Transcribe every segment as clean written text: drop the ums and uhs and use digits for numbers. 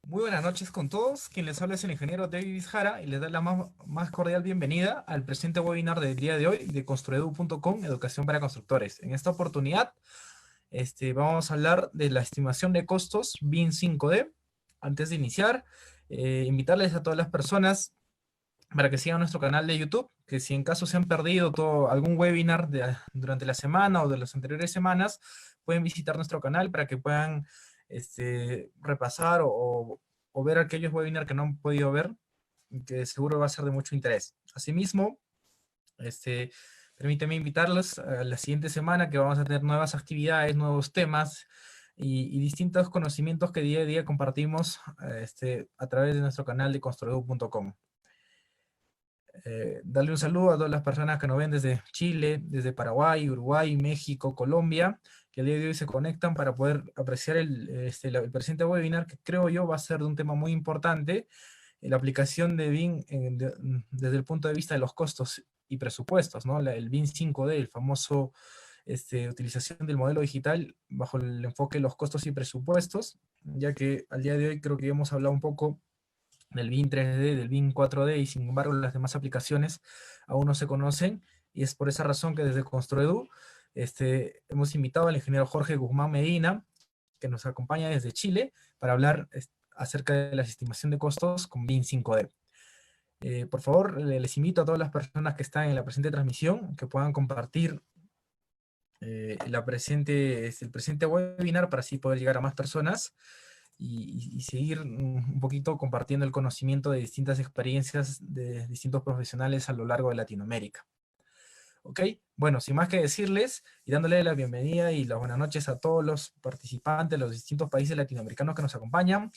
Muy buenas noches con todos. Quien les habla es el ingeniero David Vizjara y les da la más cordial bienvenida al presente webinar del día de hoy de construedu.com, Educación para Constructores. En esta oportunidad, vamos a hablar de la estimación de costos BIM 5D. Antes de iniciar, invitarles a todas las personas para que sigan nuestro canal de YouTube, que si en caso se han perdido algún webinar durante la semana o de las anteriores semanas, pueden visitar nuestro canal para que puedan repasar o ver aquellos webinars que no han podido ver, que seguro va a ser de mucho interés. Asimismo, este, permíteme invitarlos a la siguiente semana que vamos a tener nuevas actividades, nuevos temas y distintos conocimientos que día a día compartimos a través de nuestro canal de construedu.com. Darle un saludo a todas las personas que nos ven desde Chile, desde Paraguay, Uruguay, México, Colombia, que el día de hoy se conectan para poder apreciar el presente webinar, que creo yo va a ser de un tema muy importante, la aplicación de BIM desde el punto de vista de los costos y presupuestos, ¿no? El BIM 5D, el famoso utilización del modelo digital bajo el enfoque de los costos y presupuestos, ya que al día de hoy creo que hemos hablado un poco del BIM 3D, del BIM 4D, y sin embargo las demás aplicaciones aún no se conocen, y es por esa razón que desde Construedu hemos invitado al ingeniero Jorge Guzmán Medina, que nos acompaña desde Chile, para hablar acerca de la estimación de costos con BIM 5D. Por favor, les invito a todas las personas que están en la presente transmisión que puedan compartir el presente webinar para así poder llegar a más personas y seguir un poquito compartiendo el conocimiento de distintas experiencias de distintos profesionales a lo largo de Latinoamérica. ¿Ok? Bueno, sin más que decirles y dándole la bienvenida y las buenas noches a todos los participantes de los distintos países latinoamericanos que nos acompañan,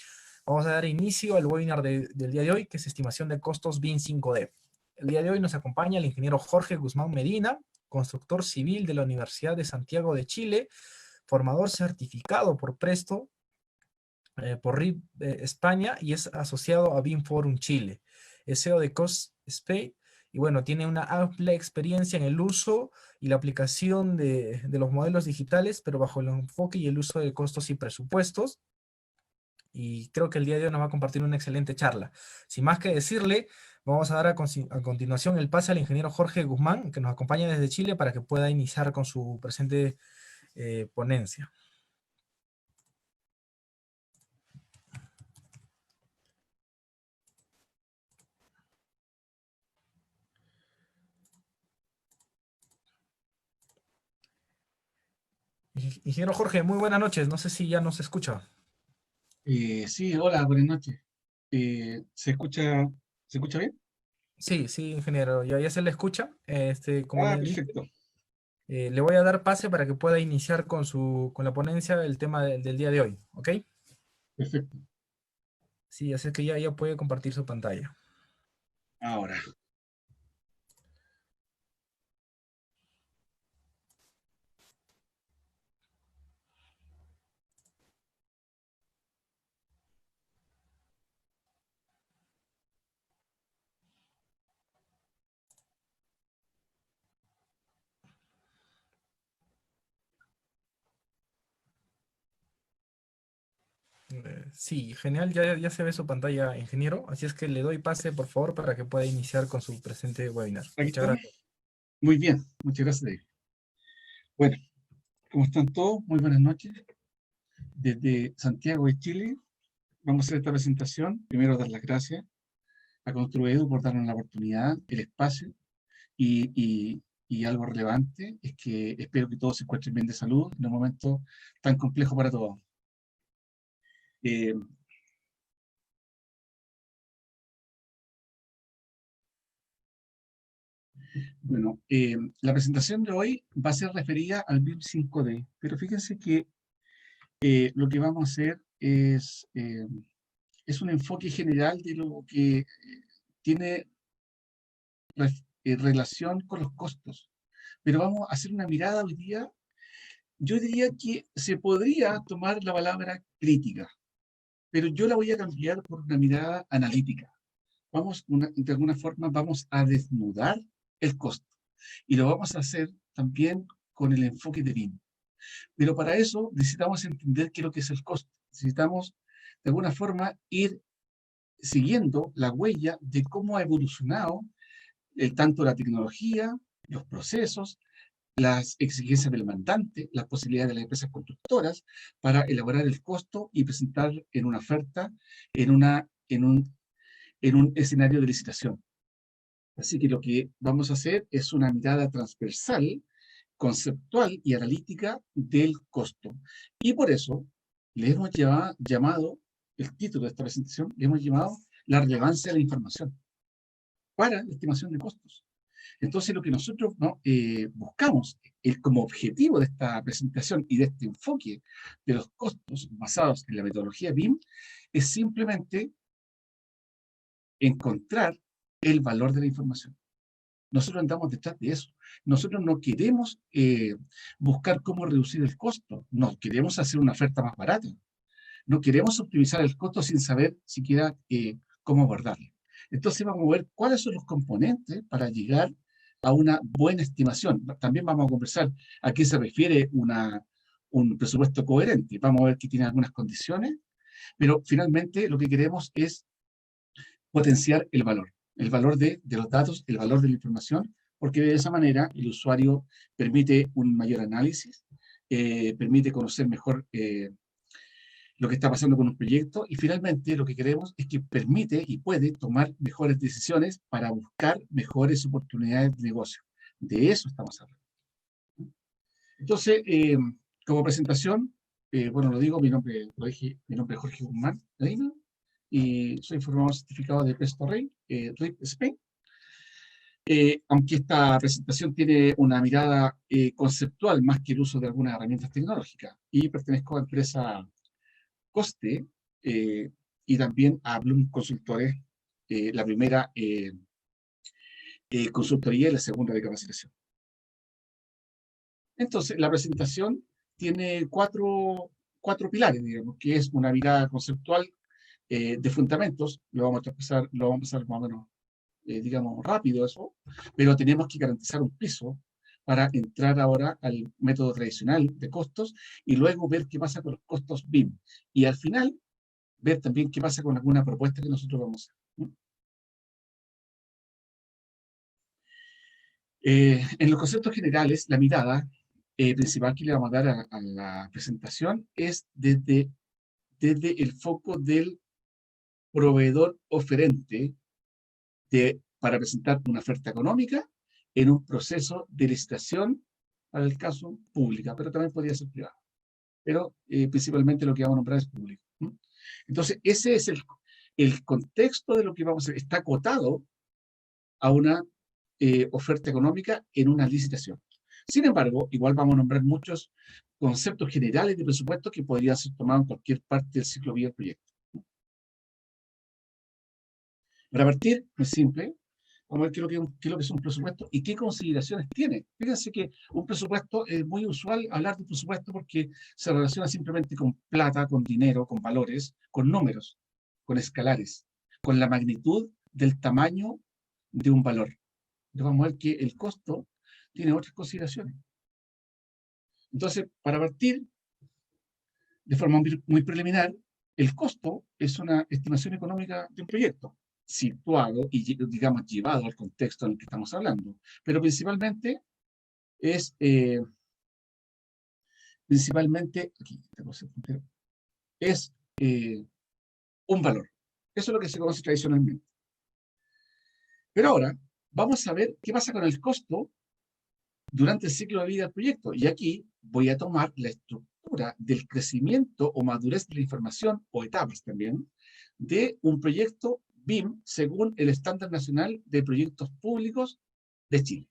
vamos a dar inicio al webinar del día de hoy, que es estimación de costos BIM 5D. El día de hoy nos acompaña el ingeniero Jorge Guzmán Medina, constructor civil de la Universidad de Santiago de Chile, formador certificado por Presto, por RIB España, y es asociado a BIM Forum Chile. Es CEO de Cost Spade y bueno, tiene una amplia experiencia en el uso y la aplicación de los modelos digitales, pero bajo el enfoque y el uso de costos y presupuestos. Y creo que el día de hoy nos va a compartir una excelente charla. Sin más que decirle, vamos a dar a continuación el pase al ingeniero Jorge Guzmán, que nos acompaña desde Chile, para que pueda iniciar con su presente ponencia. Ingeniero Jorge, muy buenas noches. No sé si ya nos escucha. Sí, hola, buenas noches. ¿Se escucha bien? Sí, sí, ingeniero, ya se le escucha. Como Ah, le dije, perfecto, le voy a dar pase para que pueda iniciar con la ponencia del tema del día de hoy, ¿ok? perfecto. Sí, así que ya puede compartir su pantalla. Ahora, Sí, genial, ya se ve su pantalla, ingeniero. Así es que le doy pase, por favor, para que pueda iniciar con su presente webinar. aquí Muchas estamos. gracias. Muy bien, muchas gracias, David. Bueno, ¿cómo están todos? Muy buenas noches. Desde Santiago de Chile, vamos a hacer esta presentación. Primero, dar las gracias a Construedu por darnos la oportunidad, el espacio y, y algo relevante es que espero que todos se encuentren bien de salud en un momento tan complejo para todos. Eh, Bueno, la presentación de hoy va a ser referida al BIM 5D, pero fíjense que lo que vamos a hacer es un enfoque general de lo que tiene relación con los costos. Pero vamos a hacer una mirada hoy día. Yo diría que se podría tomar la palabra crítica, pero yo la voy a cambiar por una mirada analítica. De alguna forma, vamos a desnudar el costo y lo vamos a hacer también con el enfoque de BIM. Pero para eso necesitamos entender qué es lo que es el costo. Necesitamos de alguna forma ir siguiendo la huella de cómo ha evolucionado tanto la tecnología, los procesos, las exigencias del mandante, las posibilidades de las empresas constructoras para elaborar el costo y presentar en una oferta, en un escenario de licitación. Así que lo que vamos a hacer es una mirada transversal, conceptual y analítica del costo. Y por eso le hemos llamado, el título de esta presentación, le hemos llamado la relevancia de la información para la estimación de costos. Entonces, lo que nosotros buscamos como objetivo de esta presentación y de este enfoque de los costos basados en la metodología BIM es simplemente encontrar el valor de la información. Nosotros andamos detrás de eso. Nosotros no queremos buscar cómo reducir el costo. No queremos hacer una oferta más barata. No queremos optimizar el costo sin saber siquiera cómo abordarlo. Entonces vamos a ver cuáles son los componentes para llegar a una buena estimación. También vamos a conversar a qué se refiere un presupuesto coherente. Vamos a ver que tiene algunas condiciones, pero finalmente lo que queremos es potenciar el valor de los datos, el valor de la información, porque de esa manera el usuario permite un mayor análisis, permite conocer mejor lo que está pasando con un proyecto y finalmente lo que queremos es que permite y puede tomar mejores decisiones para buscar mejores oportunidades de negocio. De eso estamos hablando. Entonces, como presentación, bueno, lo digo, mi nombre es Jorge Guzmán Reina y soy informador certificado de Presto RIP Spain. Aunque esta presentación tiene una mirada conceptual más que el uso de algunas herramientas tecnológicas y pertenezco a la empresa Coste y también a Bloom Consultores, la primera consultoría y la segunda de capacitación. Entonces, la presentación tiene cuatro pilares, digamos, que es una mirada conceptual de fundamentos, lo vamos a pasar más o menos, digamos, rápido eso, pero tenemos que garantizar un piso para entrar ahora al método tradicional de costos y luego ver qué pasa con los costos BIM. Y al final, ver también qué pasa con alguna propuesta que nosotros vamos a hacer, ¿no? En los conceptos generales, la mirada principal que le vamos a dar a la presentación es desde el foco del proveedor oferente para presentar una oferta económica en un proceso de licitación, para el caso pública, pero también podría ser privada. Pero principalmente lo que vamos a nombrar es público, ¿no? Entonces, ese es el contexto de lo que vamos a hacer. Está acotado a una oferta económica en una licitación. Sin embargo, igual vamos a nombrar muchos conceptos generales de presupuesto que podrían ser tomados en cualquier parte del ciclo de vida del proyecto. Para partir, es simple, vamos a ver qué es lo que es un presupuesto y qué consideraciones tiene. Fíjense que un presupuesto es muy usual hablar de presupuesto porque se relaciona simplemente con plata, con dinero, con valores, con números, con escalares, con la magnitud del tamaño de un valor. Entonces vamos a ver que el costo tiene otras consideraciones. Entonces, para partir de forma muy preliminar, el costo es una estimación económica de un proyecto, situado y, digamos, llevado al contexto en el que estamos hablando. Pero principalmente es, es un valor. Eso es lo que se conoce tradicionalmente. Pero ahora, vamos a ver qué pasa con el costo durante el ciclo de vida del proyecto. Y aquí voy a tomar la estructura del crecimiento o madurez de la información, o etapas también, de un proyecto BIM según el Estándar Nacional de Proyectos Públicos de Chile.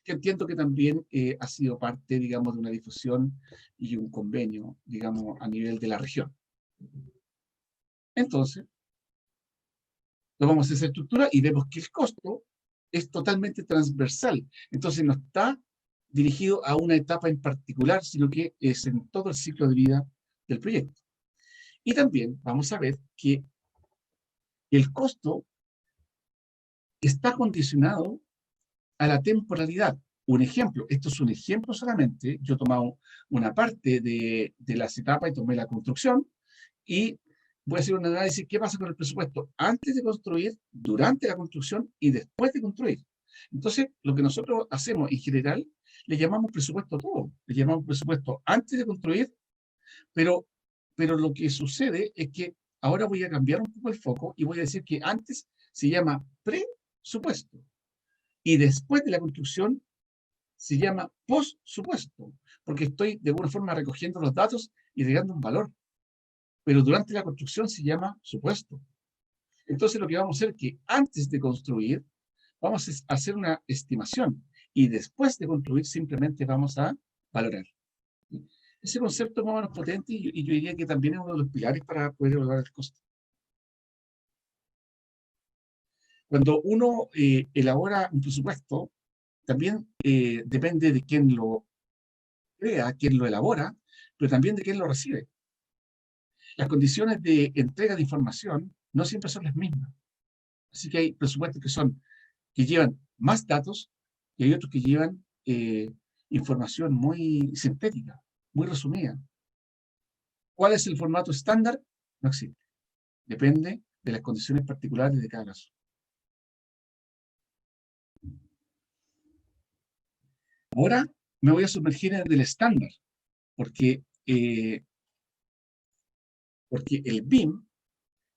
Que entiendo que también ha sido parte, digamos, de una difusión y un convenio, digamos, a nivel de la región. Entonces, tomamos esa estructura y vemos que el costo es totalmente transversal. Entonces, no está dirigido a una etapa en particular, sino que es en todo el ciclo de vida del proyecto. Y también vamos a ver que el costo está condicionado a la temporalidad. Un ejemplo, esto es un ejemplo solamente, yo he tomado una parte de las etapas y tomé la construcción, y voy a hacer un análisis qué pasa con el presupuesto antes de construir, durante la construcción y después de construir. Entonces, lo que nosotros hacemos en general, le llamamos presupuesto a todo. Le llamamos presupuesto antes de construir, pero, pero lo que sucede es que ahora voy a cambiar un poco el foco y voy a decir que antes se llama presupuesto y después de la construcción se llama postsupuesto, porque estoy de alguna forma recogiendo los datos y agregando un valor. Pero durante la construcción se llama supuesto. Entonces lo que vamos a hacer es que antes de construir, vamos a hacer una estimación y después de construir simplemente vamos a valorar. Ese concepto es más o menos potente y yo diría que también es uno de los pilares para poder evaluar el costo. Cuando uno elabora un presupuesto, también depende de quién lo crea, quién lo elabora, pero también de quién lo recibe. Las condiciones de entrega de información no siempre son las mismas. Así que hay presupuestos que llevan más datos y hay otros que llevan información muy sintética, muy resumida. ¿Cuál es el formato estándar? No existe. Depende de las condiciones particulares de cada caso. Ahora me voy a sumergir en el estándar, porque el BIM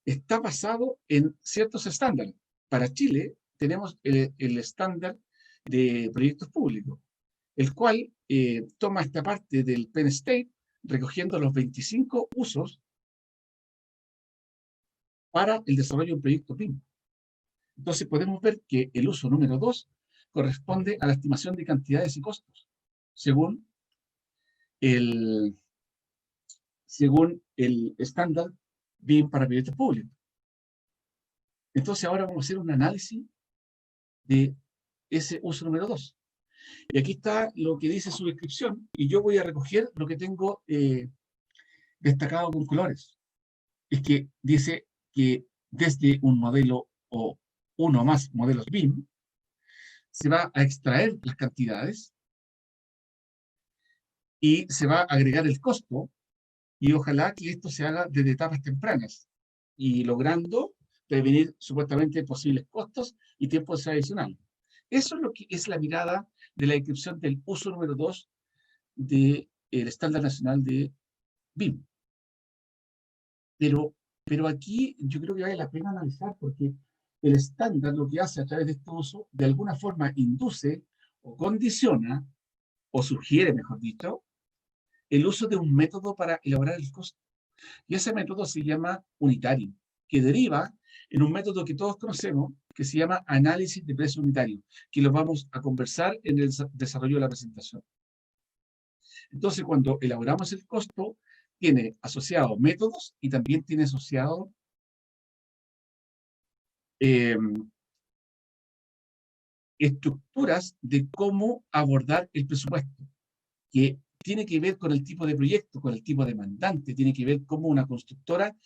está basado en ciertos estándares. Para Chile tenemos el estándar de proyectos públicos, el cual toma esta parte del Penn State, recogiendo los 25 usos para el desarrollo de un proyecto BIM. Entonces podemos ver que el uso número 2 corresponde a la estimación de cantidades y costos, según el estándar BIM para proyectos públicos. Entonces ahora vamos a hacer un análisis de ese uso número 2. Y aquí está lo que dice su descripción, y yo voy a recoger lo que tengo destacado con colores. Es que dice que desde un modelo o uno o más modelos BIM, se va a extraer las cantidades y se va a agregar el costo, y ojalá que esto se haga desde etapas tempranas, y logrando prevenir supuestamente posibles costos y tiempos adicionales. Eso es lo que es la mirada de la descripción del uso número 2 del estándar nacional de BIM. Pero aquí yo creo que vale la pena analizar, porque el estándar lo que hace a través de este uso, de alguna forma induce o condiciona, o sugiere, mejor dicho, el uso de un método para elaborar el costo. Y ese método se llama unitario, que deriva en un método que todos conocemos, que se llama análisis de precio unitario, que lo vamos a conversar en el desarrollo de la presentación. Entonces, cuando elaboramos el costo, tiene asociado métodos y también tiene asociado estructuras de cómo abordar el presupuesto, que tiene que ver con el tipo de proyecto, con el tipo de demandante, tiene que ver cómo una constructora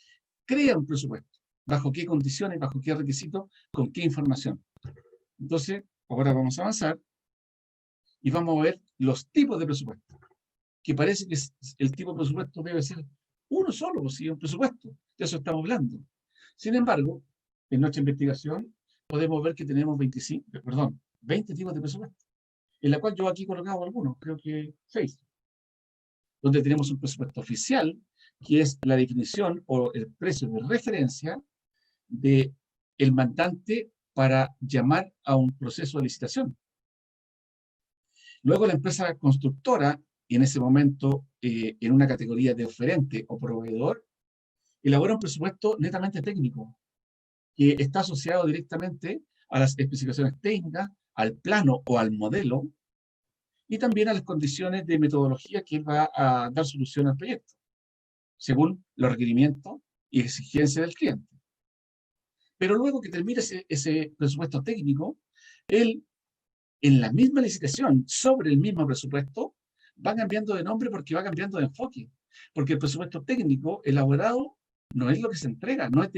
crea un presupuesto, bajo qué condiciones, bajo qué requisitos, con qué información. Entonces, ahora vamos a avanzar y vamos a ver los tipos de presupuesto, que parece que el tipo de presupuesto debe ser uno solo, si es un presupuesto, de eso estamos hablando. Sin embargo, en nuestra investigación podemos ver que tenemos 20 tipos de presupuesto, en la cual yo aquí he colocado algunos, creo que 6, donde tenemos un presupuesto oficial, que es la definición o el precio de referencia de el mandante para llamar a un proceso de licitación. Luego la empresa constructora, y en ese momento en una categoría de oferente o proveedor, elabora un presupuesto netamente técnico, que está asociado directamente a las especificaciones técnicas, al plano o al modelo, y también a las condiciones de metodología que va a dar solución al proyecto, según los requerimientos y exigencias del cliente. Pero luego que termine ese presupuesto técnico, él, en la misma licitación, sobre el mismo presupuesto, va cambiando de nombre porque va cambiando de enfoque. Porque el presupuesto técnico elaborado no es lo que se entrega, no es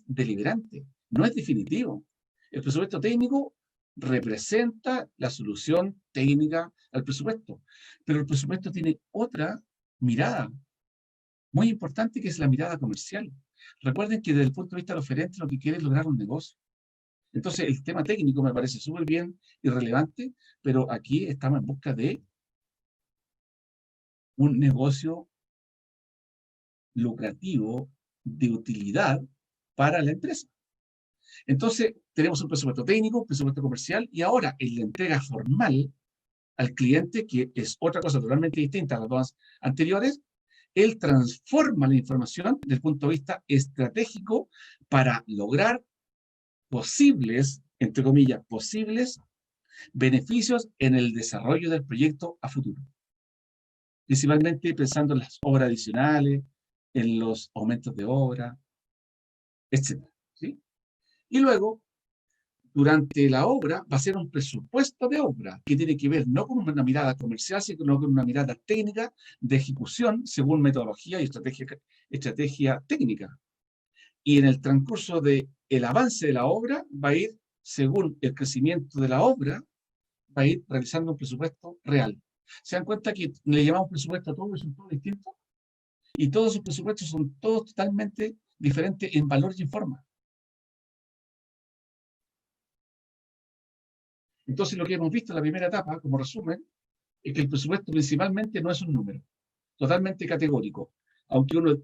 deliberante, no es definitivo. El presupuesto técnico representa la solución técnica al presupuesto, pero el presupuesto tiene otra mirada. muy importante, que es la mirada comercial. Recuerden que desde el punto de vista del oferente lo que quiere es lograr un negocio. Entonces, el tema técnico me parece súper bien y relevante, pero aquí estamos en busca de un negocio lucrativo de utilidad para la empresa. Entonces, tenemos un presupuesto técnico, un presupuesto comercial, y ahora en la entrega formal al cliente, que es otra cosa totalmente distinta a las dos anteriores, él transforma la información desde el punto de vista estratégico para lograr posibles, entre comillas, posibles beneficios en el desarrollo del proyecto a futuro. Principalmente pensando en las obras adicionales, en los aumentos de obra, etc. ¿Sí? Y luego, durante la obra, va a ser un presupuesto de obra que tiene que ver no con una mirada comercial, sino con una mirada técnica de ejecución según metodología y estrategia técnica. Y en el transcurso del avance de la obra va a ir, según el crecimiento de la obra, va a ir realizando un presupuesto real. ¿Se dan cuenta que le llamamos presupuesto a todos, son todos distintos? Y todos esos presupuestos son todos totalmente diferentes en valor y en forma. Entonces, lo que hemos visto en la primera etapa, como resumen, es que el presupuesto principalmente no es un número, totalmente categórico. Aunque uno,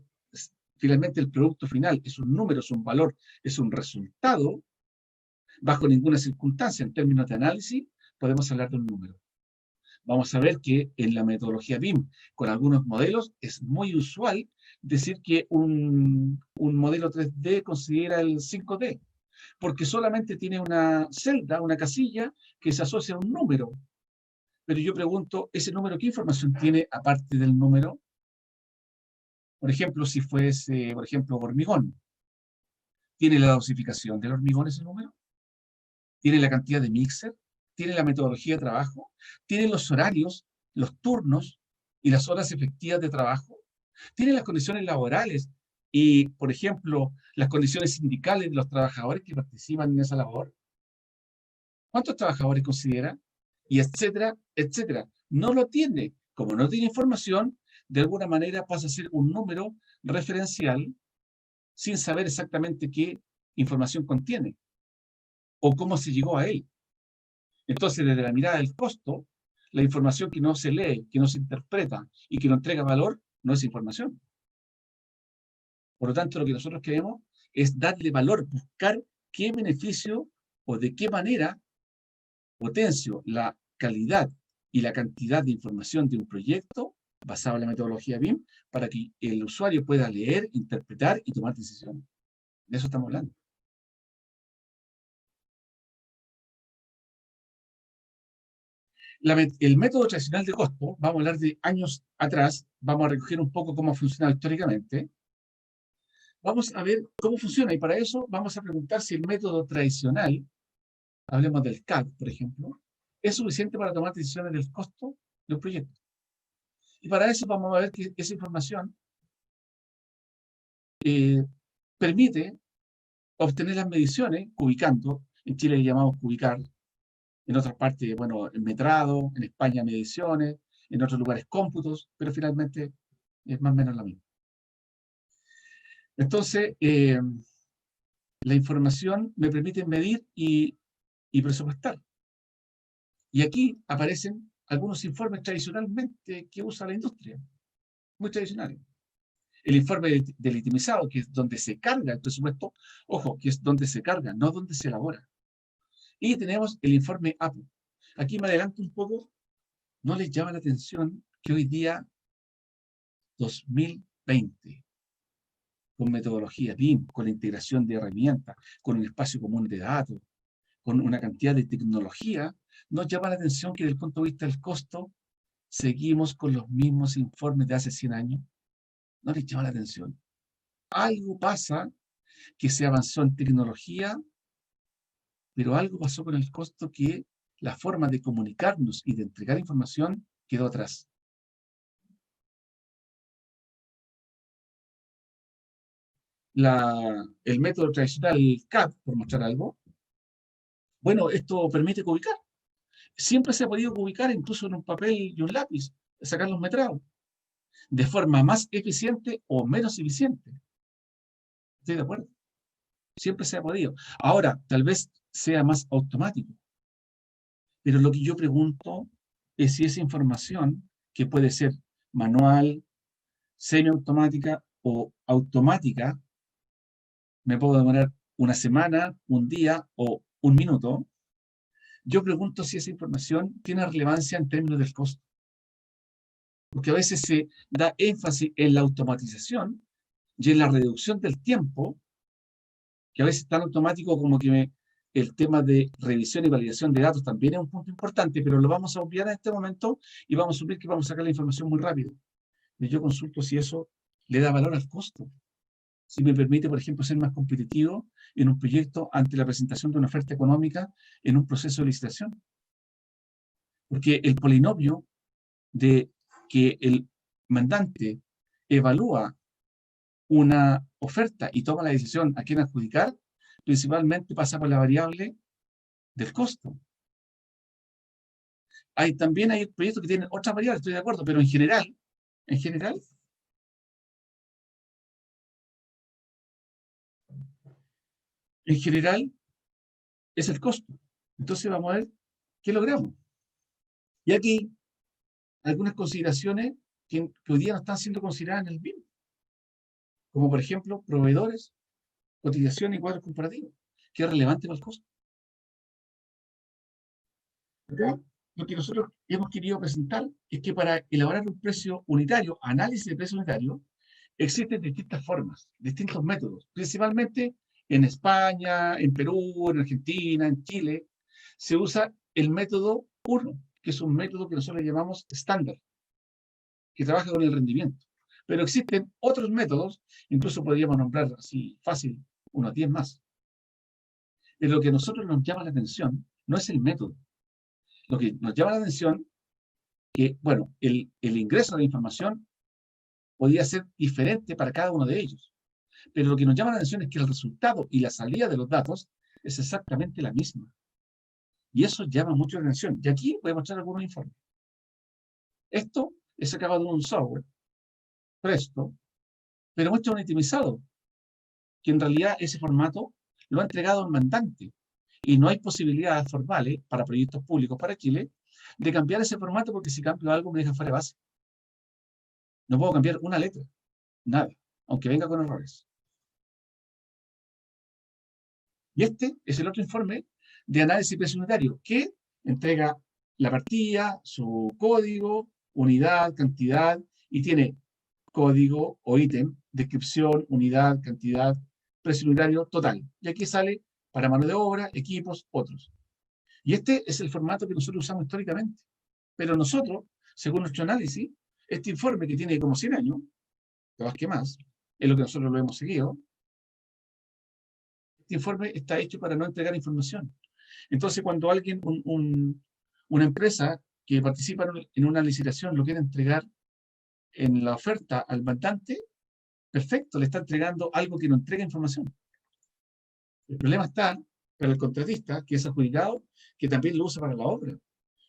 finalmente el producto final es un número, es un valor, es un resultado, bajo ninguna circunstancia en términos de análisis podemos hablar de un número. Vamos a ver que en la metodología BIM, con algunos modelos, es muy usual decir que un modelo 3D considera el 5D, porque solamente tiene una celda, una casilla, que se asocia a un número. Pero yo pregunto, ¿ese número qué información tiene aparte del número? Por ejemplo, si fuese, por ejemplo, hormigón, ¿tiene la dosificación del hormigón ese número? ¿Tiene la cantidad de mixer? ¿Tiene la metodología de trabajo? ¿Tiene los horarios, los turnos y las horas efectivas de trabajo? ¿Tiene las condiciones laborales y, por ejemplo, las condiciones sindicales de los trabajadores que participan en esa labor? ¿Cuántos trabajadores considera? Y etcétera, etcétera. No lo tiene. Como no tiene información, de alguna manera pasa a ser un número referencial sin saber exactamente qué información contiene o cómo se llegó a él. Entonces, desde la mirada del costo, la información que no se lee, que no se interpreta y que no entrega valor, no es información. Por lo tanto, lo que nosotros queremos es darle valor, buscar qué beneficio o de qué manera potencio la calidad y la cantidad de información de un proyecto basado en la metodología BIM para que el usuario pueda leer, interpretar y tomar decisiones. De eso estamos hablando. El método tradicional de costo, vamos a hablar de años atrás, vamos a recoger un poco cómo ha funcionado históricamente. Vamos a ver cómo funciona y para eso vamos a preguntar si el método tradicional, hablemos del CAD, por ejemplo, es suficiente para tomar decisiones del costo de un proyecto. Y para eso vamos a ver que esa información permite obtener las mediciones cubicando. En Chile le llamamos cubicar, en otras partes, bueno, en metrado, en España mediciones, en otros lugares cómputos, pero finalmente es más o menos lo mismo. Entonces, la información me permite medir y presupuestar. Y aquí aparecen algunos informes tradicionalmente que usa la industria, muy tradicionales. El informe del itemizado, que es donde se carga el presupuesto, ojo, que es donde se carga, no donde se elabora. Y tenemos el informe APU. Aquí me adelanto un poco, ¿no les llama la atención que hoy día, 2020, con metodología BIM, con la integración de herramientas, con un espacio común de datos, con una cantidad de tecnología, nos llama la atención que desde el punto de vista del costo, seguimos con los mismos informes de hace 100 años? ¿No les llama la atención? Algo pasa, que se avanzó en tecnología, pero algo pasó con el costo, que la forma de comunicarnos y de entregar información quedó atrás. El método tradicional CAD, por mostrar algo, bueno, esto permite ubicar. Siempre se ha podido ubicar, incluso en un papel y un lápiz, sacar los metrados. de forma más eficiente o menos eficiente. ¿Estoy de acuerdo? Siempre se ha podido. Ahora, tal vez sea más automático. Pero lo que yo pregunto es si esa información, que puede ser manual, semiautomática o automática, me puedo demorar una semana, un día o un minuto. Yo pregunto si esa información tiene relevancia en términos del costo. Porque a veces se da énfasis en la automatización y en la reducción del tiempo, que a veces es tan automático como que el tema de revisión y validación de datos también es un punto importante, pero lo vamos a obviar en este momento y vamos a asumir que vamos a sacar la información muy rápido. Y yo consulto si eso le da valor al costo. Si me permite, por ejemplo, ser más competitivo en un proyecto ante la presentación de una oferta económica en un proceso de licitación. Porque el polinomio de que el mandante evalúa una oferta y toma la decisión a quién adjudicar, principalmente pasa por la variable del costo. También hay proyectos que tienen otras variables, estoy de acuerdo, pero en general, es el costo. Entonces vamos a ver qué logramos. Y aquí algunas consideraciones que hoy día no están siendo consideradas en el BIM, como por ejemplo proveedores, cotización y cuadros comparativos, que es relevante para el costo. Acá, lo que nosotros hemos querido presentar es que para elaborar un precio unitario, análisis de precio unitario, existen distintas formas, distintos métodos, principalmente en España, en Perú, en Argentina, en Chile, se usa el método 1, que es un método que nosotros llamamos estándar, que trabaja con el rendimiento. Pero existen otros métodos, incluso podríamos nombrar así fácil, unos 10 más. Pero lo que a nosotros nos llama la atención no es el método. Lo que nos llama la atención que, bueno, el ingreso de la información podría ser diferente para cada uno de ellos. Pero lo que nos llama la atención es que el resultado y la salida de los datos es exactamente la misma. Y eso llama mucho la atención. Y aquí voy a mostrar algunos informes. Esto es sacado de un software, Presto, pero mucho un itemizado, que en realidad ese formato lo ha entregado el mandante. Y no hay posibilidades formales para proyectos públicos para Chile de cambiar ese formato porque si cambio algo me deja fuera de base. No puedo cambiar una letra, nada, aunque venga con errores. Y este es el otro informe de análisis precio unitario que entrega la partida, su código, unidad, cantidad, y tiene código o ítem, descripción, unidad, cantidad, precio unitario total. Y aquí sale para mano de obra, equipos, otros. Y este es el formato que nosotros usamos históricamente. Pero nosotros, según nuestro análisis, este informe que tiene como 100 años, capaz que más, es lo que nosotros lo hemos seguido, este informe está hecho para no entregar información. Entonces, cuando alguien, una empresa que participa en una licitación lo quiere entregar en la oferta al mandante, perfecto, le está entregando algo que no entrega información. El problema está para el contratista, que es adjudicado, que también lo usa para la obra.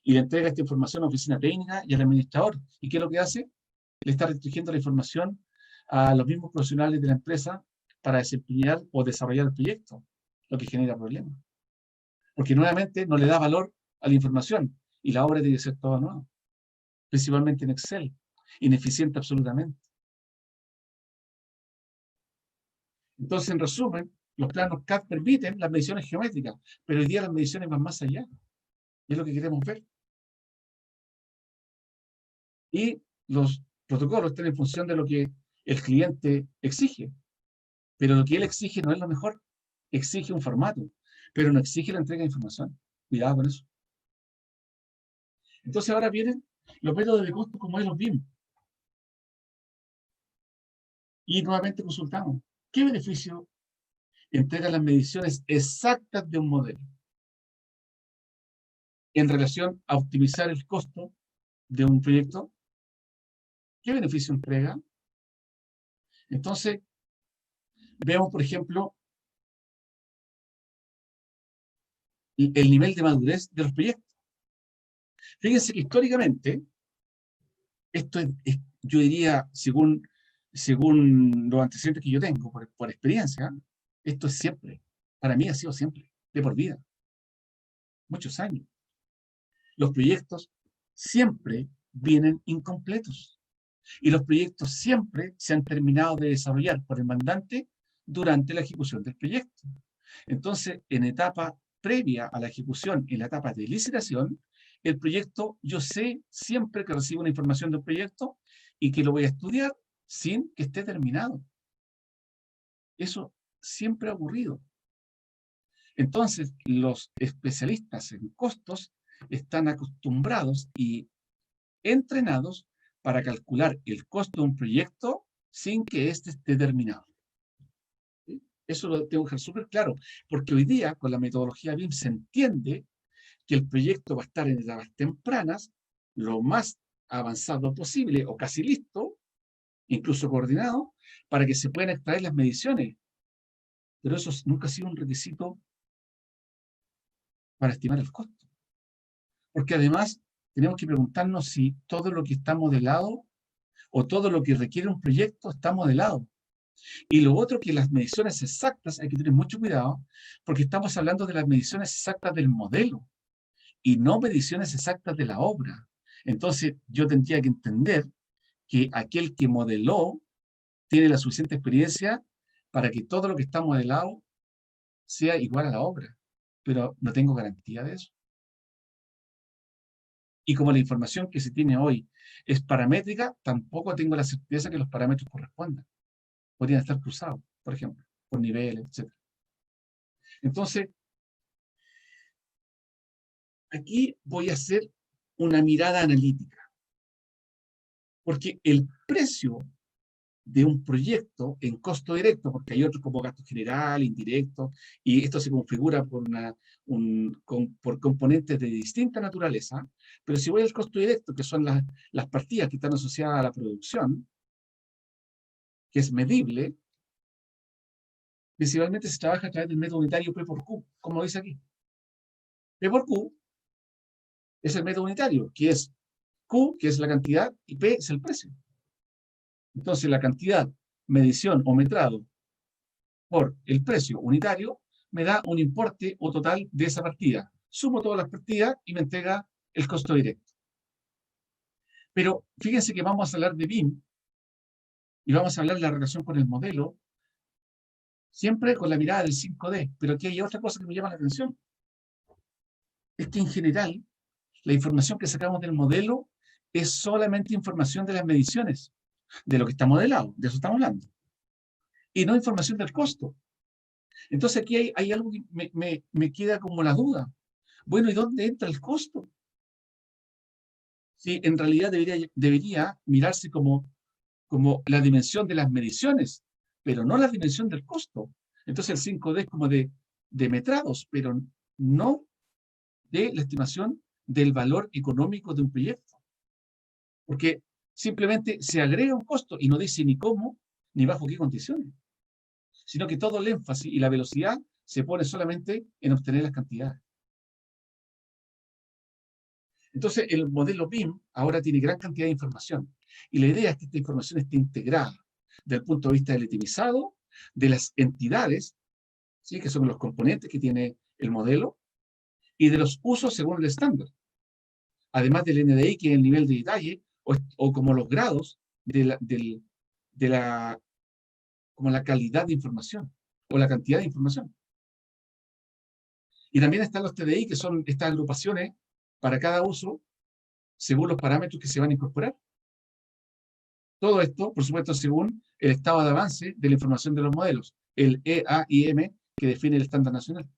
Y le entrega esta información a la oficina técnica y al administrador. ¿Y qué es lo que hace? Le está restringiendo la información a los mismos profesionales de la empresa para desempeñar o desarrollar el proyecto, lo que genera problemas. Porque nuevamente no le da valor a la información y la obra tiene que ser toda nueva, principalmente en Excel, ineficiente absolutamente. Entonces, en resumen, los planos CAD permiten las mediciones geométricas, pero hoy día las mediciones van más allá. Y es lo que queremos ver. Y los protocolos están en función de lo que el cliente exige. Pero lo que él exige no es lo mejor. Exige un formato, pero no exige la entrega de información. Cuidado con eso. Entonces ahora vienen los métodos de costo como los BIM. Y nuevamente consultamos. ¿Qué beneficio entregan las mediciones exactas de un modelo en relación a optimizar el costo de un proyecto? ¿Qué beneficio entrega? Entonces, vemos, por ejemplo, el nivel de madurez de los proyectos. Fíjense que históricamente Esto yo diría, según los antecedentes que yo tengo, por experiencia, esto es siempre. Para mí ha sido siempre, de por vida, muchos años. Los proyectos siempre vienen incompletos. Y los proyectos siempre se han terminado de desarrollar por el mandante durante la ejecución del proyecto. Entonces, en etapa previa a la ejecución, en la etapa de licitación, el proyecto, yo sé siempre que recibo una información del proyecto y que lo voy a estudiar sin que esté terminado. Eso siempre ha ocurrido. Entonces, los especialistas en costos están acostumbrados y entrenados para calcular el costo de un proyecto sin que éste esté terminado. ¿Sí? Eso lo tengo que dejar súper claro, porque hoy día, con la metodología BIM, se entiende que el proyecto va a estar en etapas tempranas, lo más avanzado posible, o casi listo, incluso coordinado, para que se puedan extraer las mediciones. Pero eso nunca ha sido un requisito para estimar el costo. Porque además tenemos que preguntarnos si todo lo que está modelado o todo lo que requiere un proyecto está modelado. Y lo otro, que las mediciones exactas, hay que tener mucho cuidado, porque estamos hablando de las mediciones exactas del modelo y no mediciones exactas de la obra. Entonces, yo tendría que entender que aquel que modeló tiene la suficiente experiencia para que todo lo que está modelado sea igual a la obra. Pero no tengo garantía de eso. Y como la información que se tiene hoy es paramétrica, tampoco tengo la certeza que los parámetros correspondan. Podrían estar cruzados, por ejemplo, por niveles, etc. Entonces, aquí voy a hacer una mirada analítica. Porque el precio de un proyecto en costo directo, porque hay otros como gasto general, indirecto, y esto se configura por componentes de distinta naturaleza, pero si voy al costo directo, que son las partidas que están asociadas a la producción, que es medible, principalmente se trabaja a través del método unitario P por Q, como lo dice aquí. P por Q es el método unitario, que es Q, que es la cantidad, y P es el precio. Entonces, la cantidad, medición o metrado por el precio unitario me da un importe o total de esa partida. Sumo todas las partidas y me entrega el costo directo. Pero fíjense que vamos a hablar de BIM y vamos a hablar de la relación con el modelo, siempre con la mirada del 5D. Pero aquí hay otra cosa que me llama la atención. Es que en general, la información que sacamos del modelo es solamente información de las mediciones, de lo que está modelado, de eso estamos hablando. Y no información del costo. Entonces aquí hay algo que me queda como la duda. Bueno, ¿y dónde entra el costo? Sí, en realidad debería mirarse como la dimensión de las mediciones, pero no la dimensión del costo. Entonces el 5D es como de metrados, pero no de la estimación del valor económico de un proyecto. Porque simplemente se agrega un costo y no dice ni cómo, ni bajo qué condiciones, sino que todo el énfasis y la velocidad se pone solamente en obtener las cantidades. Entonces, el modelo BIM ahora tiene gran cantidad de información. Y la idea es que esta información esté integrada desde el punto de vista del itemizado, de las entidades, ¿sí?, que son los componentes que tiene el modelo, y de los usos según el estándar. Además del NDI, que es el nivel de detalle, o como los grados como la calidad de información, o la cantidad de información. Y también están los TDI, que son estas agrupaciones para cada uso, según los parámetros que se van a incorporar. Todo esto, por supuesto, según el estado de avance de la información de los modelos, el EAIM, que define el estándar nacional.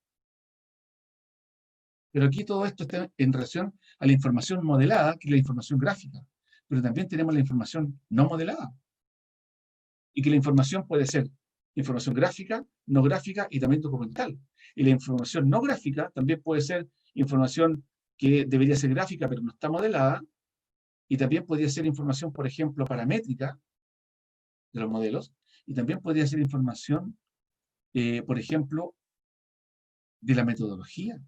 Pero aquí todo esto está en relación a la información modelada, que es la información gráfica. Pero también tenemos la información no modelada. Y que la información puede ser información gráfica, no gráfica y también documental. Y la información no gráfica también puede ser información que debería ser gráfica, pero no está modelada. Y también podría ser información, por ejemplo, paramétrica de los modelos. Y también podría ser información, por ejemplo, de la metodología.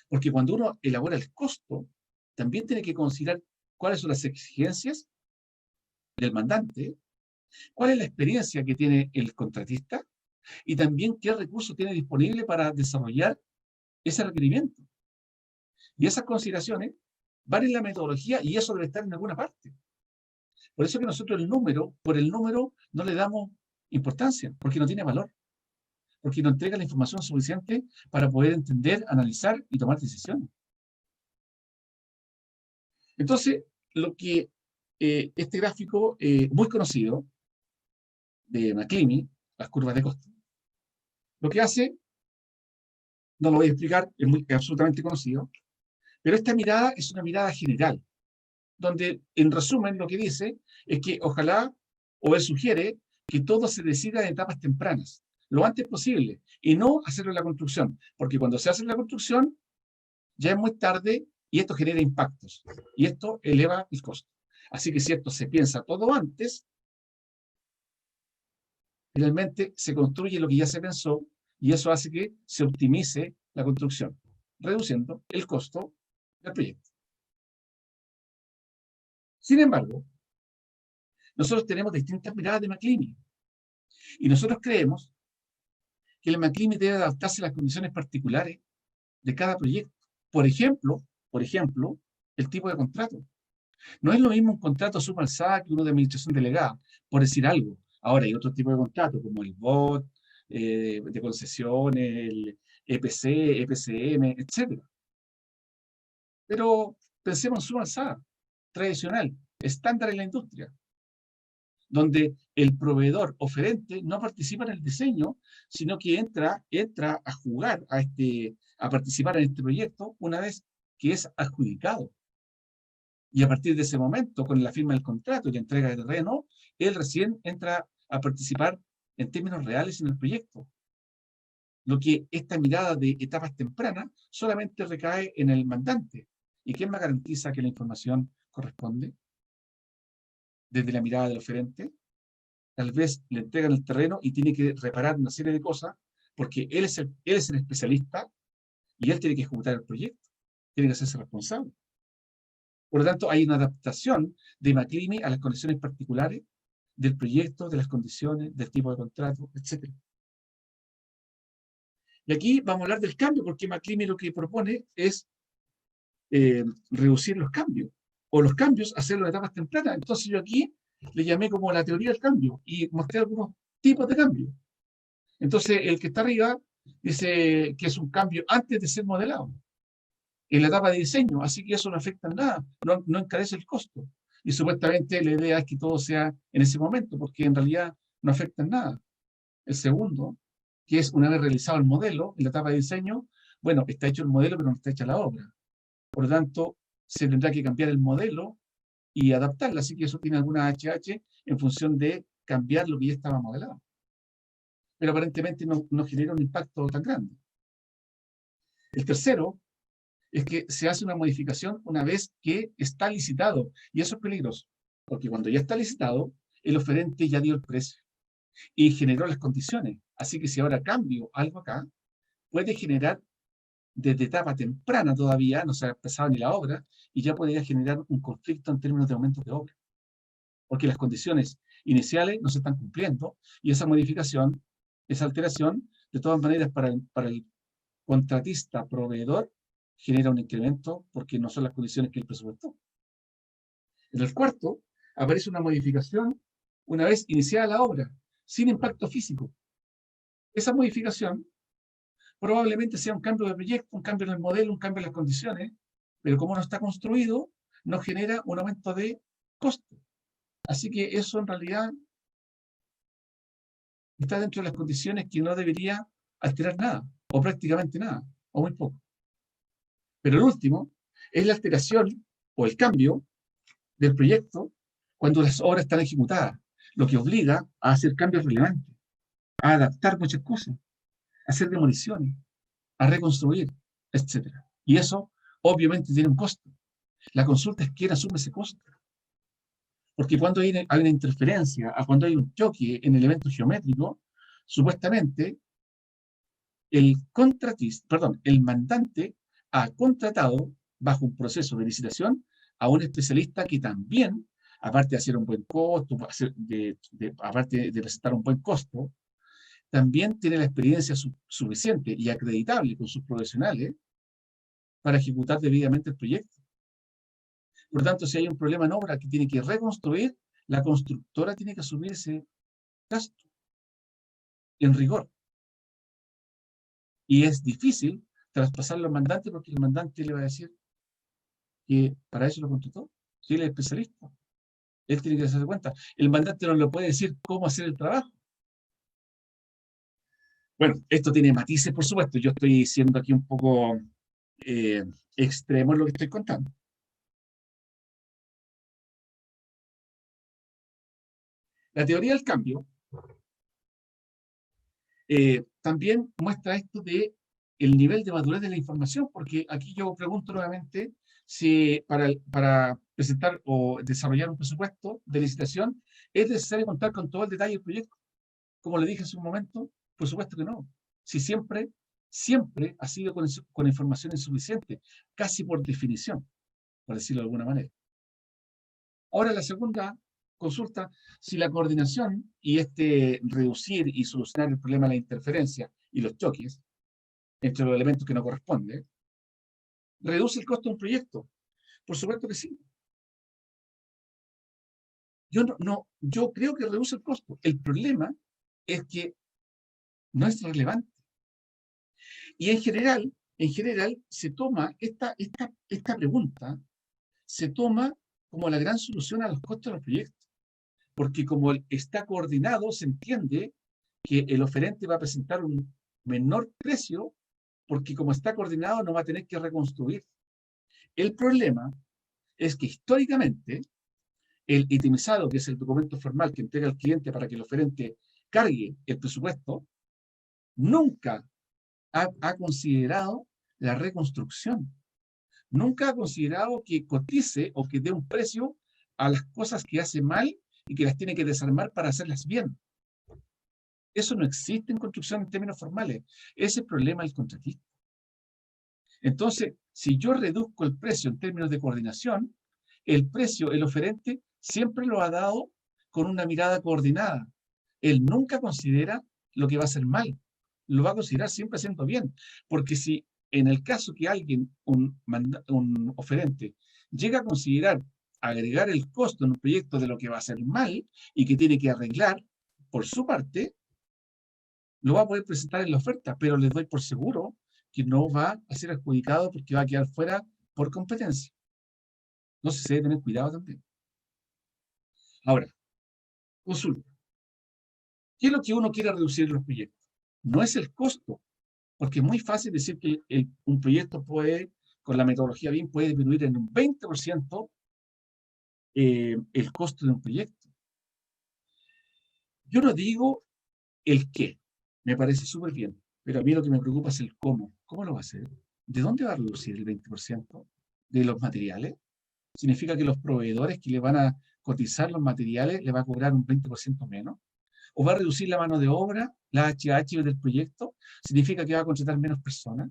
Porque cuando uno elabora el costo, también tiene que considerar cuáles son las exigencias del mandante, cuál es la experiencia que tiene el contratista y también qué recursos tiene disponible para desarrollar ese requerimiento. Y esas consideraciones van en la metodología y eso debe estar en alguna parte. Por eso que nosotros por el número no le damos importancia, porque no tiene valor, porque no entrega la información suficiente para poder entender, analizar y tomar decisiones. Entonces, lo que este gráfico muy conocido de McClymie, las curvas de costo, lo que hace, no lo voy a explicar, es absolutamente conocido, pero esta mirada es una mirada general, donde en resumen lo que dice es que ojalá, o él sugiere, que todo se decida en etapas tempranas, lo antes posible, y no hacerlo en la construcción, porque cuando se hace en la construcción, ya es muy tarde y esto genera impactos, y esto eleva el costo. Así que si esto se piensa todo antes, finalmente se construye lo que ya se pensó, y eso hace que se optimice la construcción, reduciendo el costo del proyecto. Sin embargo, nosotros tenemos distintas miradas de McClymie, y nosotros creemos que el McClymie debe adaptarse a las condiciones particulares de cada proyecto. Por ejemplo, el tipo de contrato. No es lo mismo un contrato suma alzada que uno de administración delegada, por decir algo. Ahora hay otro tipo de contrato, como el BOT, de concesiones, el EPC, EPCM, etc. Pero pensemos en suma alzada, tradicional, estándar en la industria, donde el proveedor oferente no participa en el diseño, sino que entra a jugar, a participar en este proyecto una vez que es adjudicado. Y a partir de ese momento, con la firma del contrato y la entrega de terreno, él recién entra a participar en términos reales en el proyecto. Lo que esta mirada de etapas tempranas solamente recae en el mandante. ¿Y quién me garantiza que la información corresponde? Desde la mirada del oferente, tal vez le entregan el terreno y tiene que reparar una serie de cosas, porque él es el especialista y él tiene que ejecutar el proyecto, tiene que hacerse responsable. Por lo tanto, hay una adaptación de McClymie a las condiciones particulares del proyecto, de las condiciones, del tipo de contrato, etc. Y aquí vamos a hablar del cambio, porque McClymie lo que propone es reducir los cambios, o los cambios, hacerlos en etapas tempranas. Entonces yo aquí le llamé como la teoría del cambio, y mostré algunos tipos de cambio. Entonces el que está arriba dice que es un cambio antes de ser modelado, en la etapa de diseño, así que eso no afecta en nada, no encarece el costo. Y supuestamente la idea es que todo sea en ese momento, porque en realidad no afecta en nada. El segundo, que es una vez realizado el modelo, en la etapa de diseño, bueno, está hecho el modelo, pero no está hecha la obra. Por lo tanto, se tendrá que cambiar el modelo y adaptarla, así que eso tiene alguna HH en función de cambiar lo que ya estaba modelado. Pero aparentemente no genera un impacto tan grande. El tercero es que se hace una modificación una vez que está licitado, y eso es peligroso, porque cuando ya está licitado, el oferente ya dio el precio y generó las condiciones. Así que si ahora cambio algo acá, puede generar desde etapa temprana todavía, no se ha empezado ni la obra, y ya podría generar un conflicto en términos de aumento de obra, porque las condiciones iniciales no se están cumpliendo, y esa modificación, esa alteración, de todas maneras para el contratista, proveedor, genera un incremento porque no son las condiciones que él presupuestó. En el cuarto, aparece una modificación una vez iniciada la obra, sin impacto físico. Esa modificación probablemente sea un cambio de proyecto, un cambio en el modelo, un cambio en las condiciones, pero como no está construido, no genera un aumento de costo. Así que eso en realidad está dentro de las condiciones que no debería alterar nada, o prácticamente nada, o muy poco. Pero el último es la alteración o el cambio del proyecto cuando las obras están ejecutadas, lo que obliga a hacer cambios relevantes, a adaptar muchas cosas, a hacer demoliciones, a reconstruir, etc. Y eso obviamente tiene un costo. La consulta es quién asume ese costo. Porque cuando hay una interferencia, cuando hay un choque en el evento geométrico, supuestamente el mandante ha contratado bajo un proceso de licitación a un especialista que también aparte de hacer un buen costo, aparte de presentar un buen costo, también tiene la experiencia suficiente y acreditable con sus profesionales para ejecutar debidamente el proyecto. Por lo tanto, si hay un problema en obra que tiene que reconstruir, la constructora tiene que asumir ese gasto en rigor. Y es difícil traspasarlo al mandante porque el mandante le va a decir que para eso lo contrató. Si él es especialista, él tiene que darse cuenta. El mandante no le puede decir cómo hacer el trabajo. Bueno, esto tiene matices, por supuesto. Yo estoy siendo aquí un poco extremo en lo que estoy contando. La teoría del cambio también muestra esto de el nivel de madurez de la información, porque aquí yo pregunto nuevamente si para presentar o desarrollar un presupuesto de licitación es necesario contar con todo el detalle del proyecto. Como le dije hace un momento, por supuesto que no. Si siempre ha sido con información insuficiente, casi por definición, por decirlo de alguna manera. Ahora la segunda consulta, si la coordinación y reducir y solucionar el problema de la interferencia y los choques entre los elementos que no corresponden, ¿reduce el costo de un proyecto? Por supuesto que sí. Yo creo que reduce el costo. El problema es que no es relevante. Y en general se toma esta pregunta, se toma como la gran solución a los costos de los proyectos. Porque como está coordinado, se entiende que el oferente va a presentar un menor precio, porque como está coordinado no va a tener que reconstruir. El problema es que históricamente el itemizado, que es el documento formal que entrega al cliente para que el oferente cargue el presupuesto, nunca ha considerado la reconstrucción. Nunca ha considerado que cotice o que dé un precio a las cosas que hace mal y que las tiene que desarmar para hacerlas bien. Eso no existe en construcción en términos formales. Ese es el problema del contratista. Entonces, si yo reduzco el precio en términos de coordinación, el precio, el oferente, siempre lo ha dado con una mirada coordinada. Él nunca considera lo que va a hacer mal. Lo va a considerar siempre haciendo bien. Porque si en el caso que alguien, un oferente, llega a considerar agregar el costo en un proyecto de lo que va a hacer mal y que tiene que arreglar por su parte, lo va a poder presentar en la oferta, pero les doy por seguro que no va a ser adjudicado porque va a quedar fuera por competencia. No se debe tener cuidado también. Ahora, consulta. ¿Qué es lo que uno quiere reducir en los proyectos? No es el costo, porque es muy fácil decir que un proyecto puede, con la metodología BIM, puede disminuir en un 20% el costo de un proyecto. Yo no digo el qué, me parece súper bien, pero a mí lo que me preocupa es el cómo. ¿Cómo lo va a hacer? ¿De dónde va a reducir el 20%? ¿De los materiales? ¿Significa que los proveedores que le van a cotizar los materiales le va a cobrar un 20% menos? ¿O va a reducir la mano de obra, la HH del proyecto? ¿Significa que va a contratar menos personas?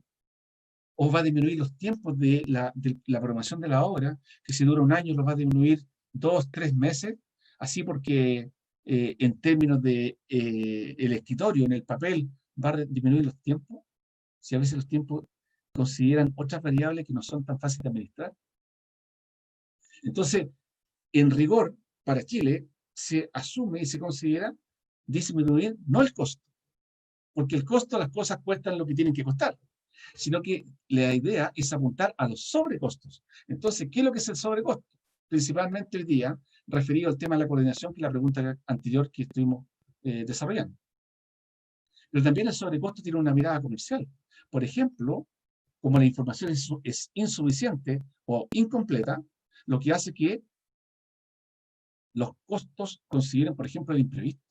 ¿O va a disminuir los tiempos de la programación de la obra, que si dura un año lo va a disminuir 2, 3 meses? Así porque en términos de el escritorio, en el papel, va a disminuir los tiempos. Si a veces los tiempos consideran otras variables que no son tan fáciles de administrar. Entonces, en rigor, para Chile, se asume y se considera disminuir no el costo, porque el costo, las cosas cuestan lo que tienen que costar, sino que la idea es apuntar a los sobrecostos. Entonces, ¿qué es lo que es el sobrecosto? Principalmente hoy día, referido al tema de la coordinación, que es la pregunta anterior que estuvimos desarrollando. Pero también el sobrecosto tiene una mirada comercial. Por ejemplo, como la información es insuficiente o incompleta, lo que hace que los costos consideren, por ejemplo, el imprevisto.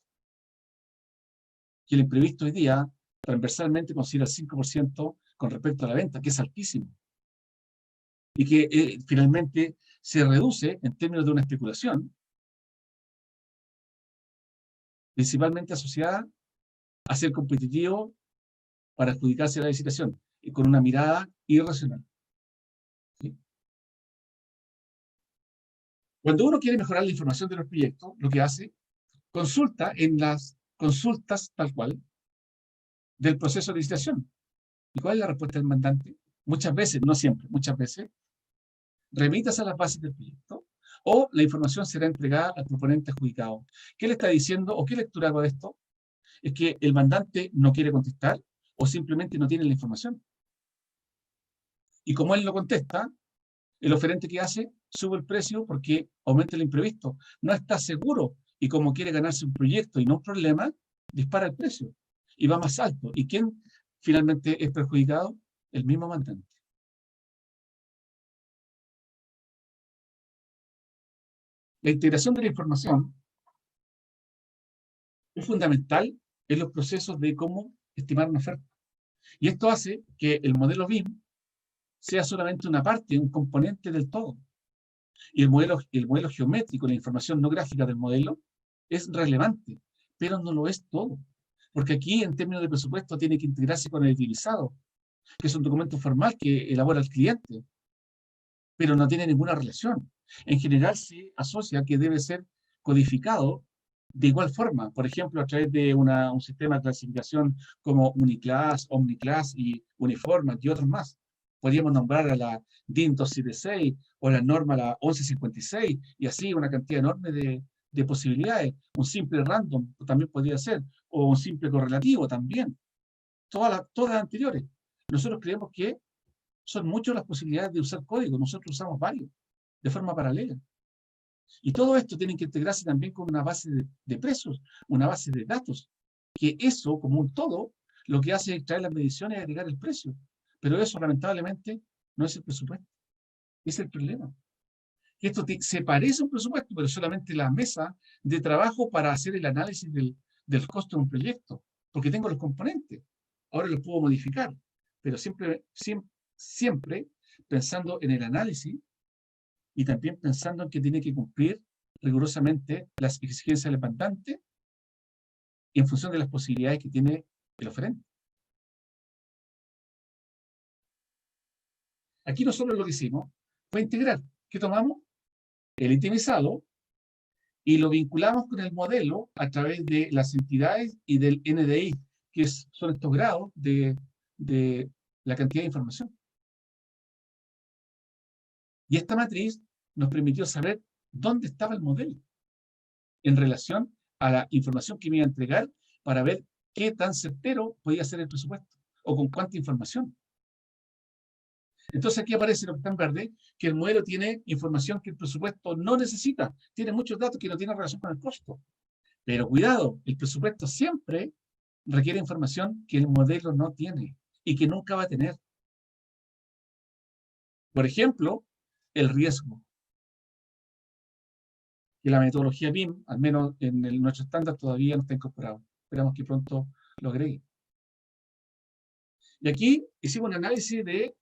Que el imprevisto hoy día transversalmente considera el 5% con respecto a la venta, que es altísimo. Y que finalmente se reduce en términos de una especulación, principalmente asociada a ser competitivo para adjudicarse la licitación, y con una mirada irracional. ¿Sí? Cuando uno quiere mejorar la información de los proyectos, lo que hace, consulta en las consultas tal cual del proceso de licitación. ¿Y cuál es la respuesta del mandante? Muchas veces, no siempre, muchas veces, remitas a las bases del proyecto o la información será entregada al proponente adjudicado. ¿Qué le está diciendo o qué lectura hago de esto? Es que el mandante no quiere contestar o simplemente no tiene la información. Y como él no contesta, el oferente que hace sube el precio porque aumenta el imprevisto. No está seguro y como quiere ganarse un proyecto y no un problema, dispara el precio y va más alto. ¿Y quién finalmente es perjudicado? El mismo mandante. La integración de la información es fundamental en los procesos de cómo estimar una oferta. Y esto hace que el modelo BIM sea solamente una parte, un componente del todo. Y el modelo geométrico, la información no gráfica del modelo, es relevante, pero no lo es todo. Porque aquí, en términos de presupuesto, tiene que integrarse con el utilizado, que es un documento formal que elabora el cliente, pero no tiene ninguna relación. En general se asocia que debe ser codificado de igual forma, por ejemplo, a través de un sistema de clasificación como Uniclass, Omniclass y Uniformat y otros más. Podríamos nombrar a la DIN 276 o la norma la 1156 y así una cantidad enorme de posibilidades. Un simple random también podría ser, o un simple correlativo también. Todas las anteriores. Nosotros creemos que son muchas las posibilidades de usar código. Nosotros usamos varios de forma paralela. Y todo esto tiene que integrarse también con una base de precios, una base de datos, que eso, como un todo, lo que hace es extraer las mediciones y agregar el precio. Pero eso, lamentablemente, no es el presupuesto. Es el problema. Esto se parece a un presupuesto, pero solamente la mesa de trabajo para hacer el análisis del costo de un proyecto. Porque tengo los componentes. Ahora los puedo modificar. Pero siempre pensando en el análisis y también pensando en que tiene que cumplir rigurosamente las exigencias del demandante y en función de las posibilidades que tiene el oferente. Aquí nosotros lo que hicimos fue integrar. ¿Qué tomamos? El itemizado y lo vinculamos con el modelo a través de las entidades y del NDI, que son estos grados de la cantidad de información. Y esta matriz nos permitió saber dónde estaba el modelo en relación a la información que me iba a entregar para ver qué tan certero podía ser el presupuesto o con cuánta información. Entonces aquí aparece lo que está en verde, que el modelo tiene información que el presupuesto no necesita. Tiene muchos datos que no tienen relación con el costo. Pero cuidado, el presupuesto siempre requiere información que el modelo no tiene y que nunca va a tener. Por ejemplo, el riesgo. Que la metodología BIM, al menos en nuestro estándar, todavía no está incorporado. Esperamos que pronto lo agregue. Y aquí hicimos un análisis de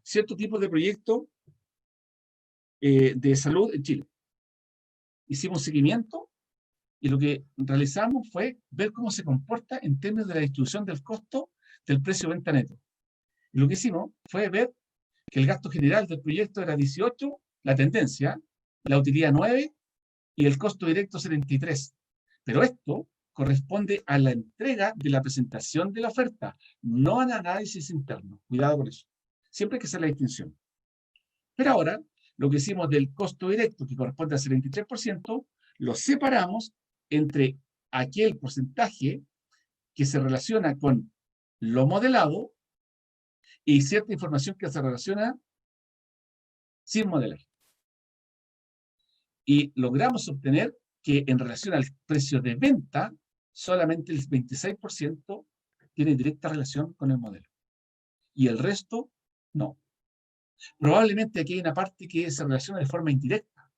ciertos tipos de proyectos de salud en Chile. Hicimos un seguimiento y lo que realizamos fue ver cómo se comporta en términos de la distribución del costo del precio de venta neto. Y lo que hicimos fue ver que el gasto general del proyecto era 18, la tendencia, la utilidad 9 y el costo directo 73. Pero esto corresponde a la entrega de la presentación de la oferta, no al análisis interno. Cuidado con eso. Siempre hay que hacer la distinción. Pero ahora, lo que hicimos del costo directo, que corresponde al 73%, lo separamos entre aquel porcentaje que se relaciona con lo modelado y cierta información que se relaciona sin modelar. Y logramos obtener que en relación al precio de venta, solamente el 26% tiene directa relación con el modelo. Y el resto, no. Probablemente aquí hay una parte que se relaciona de forma indirecta,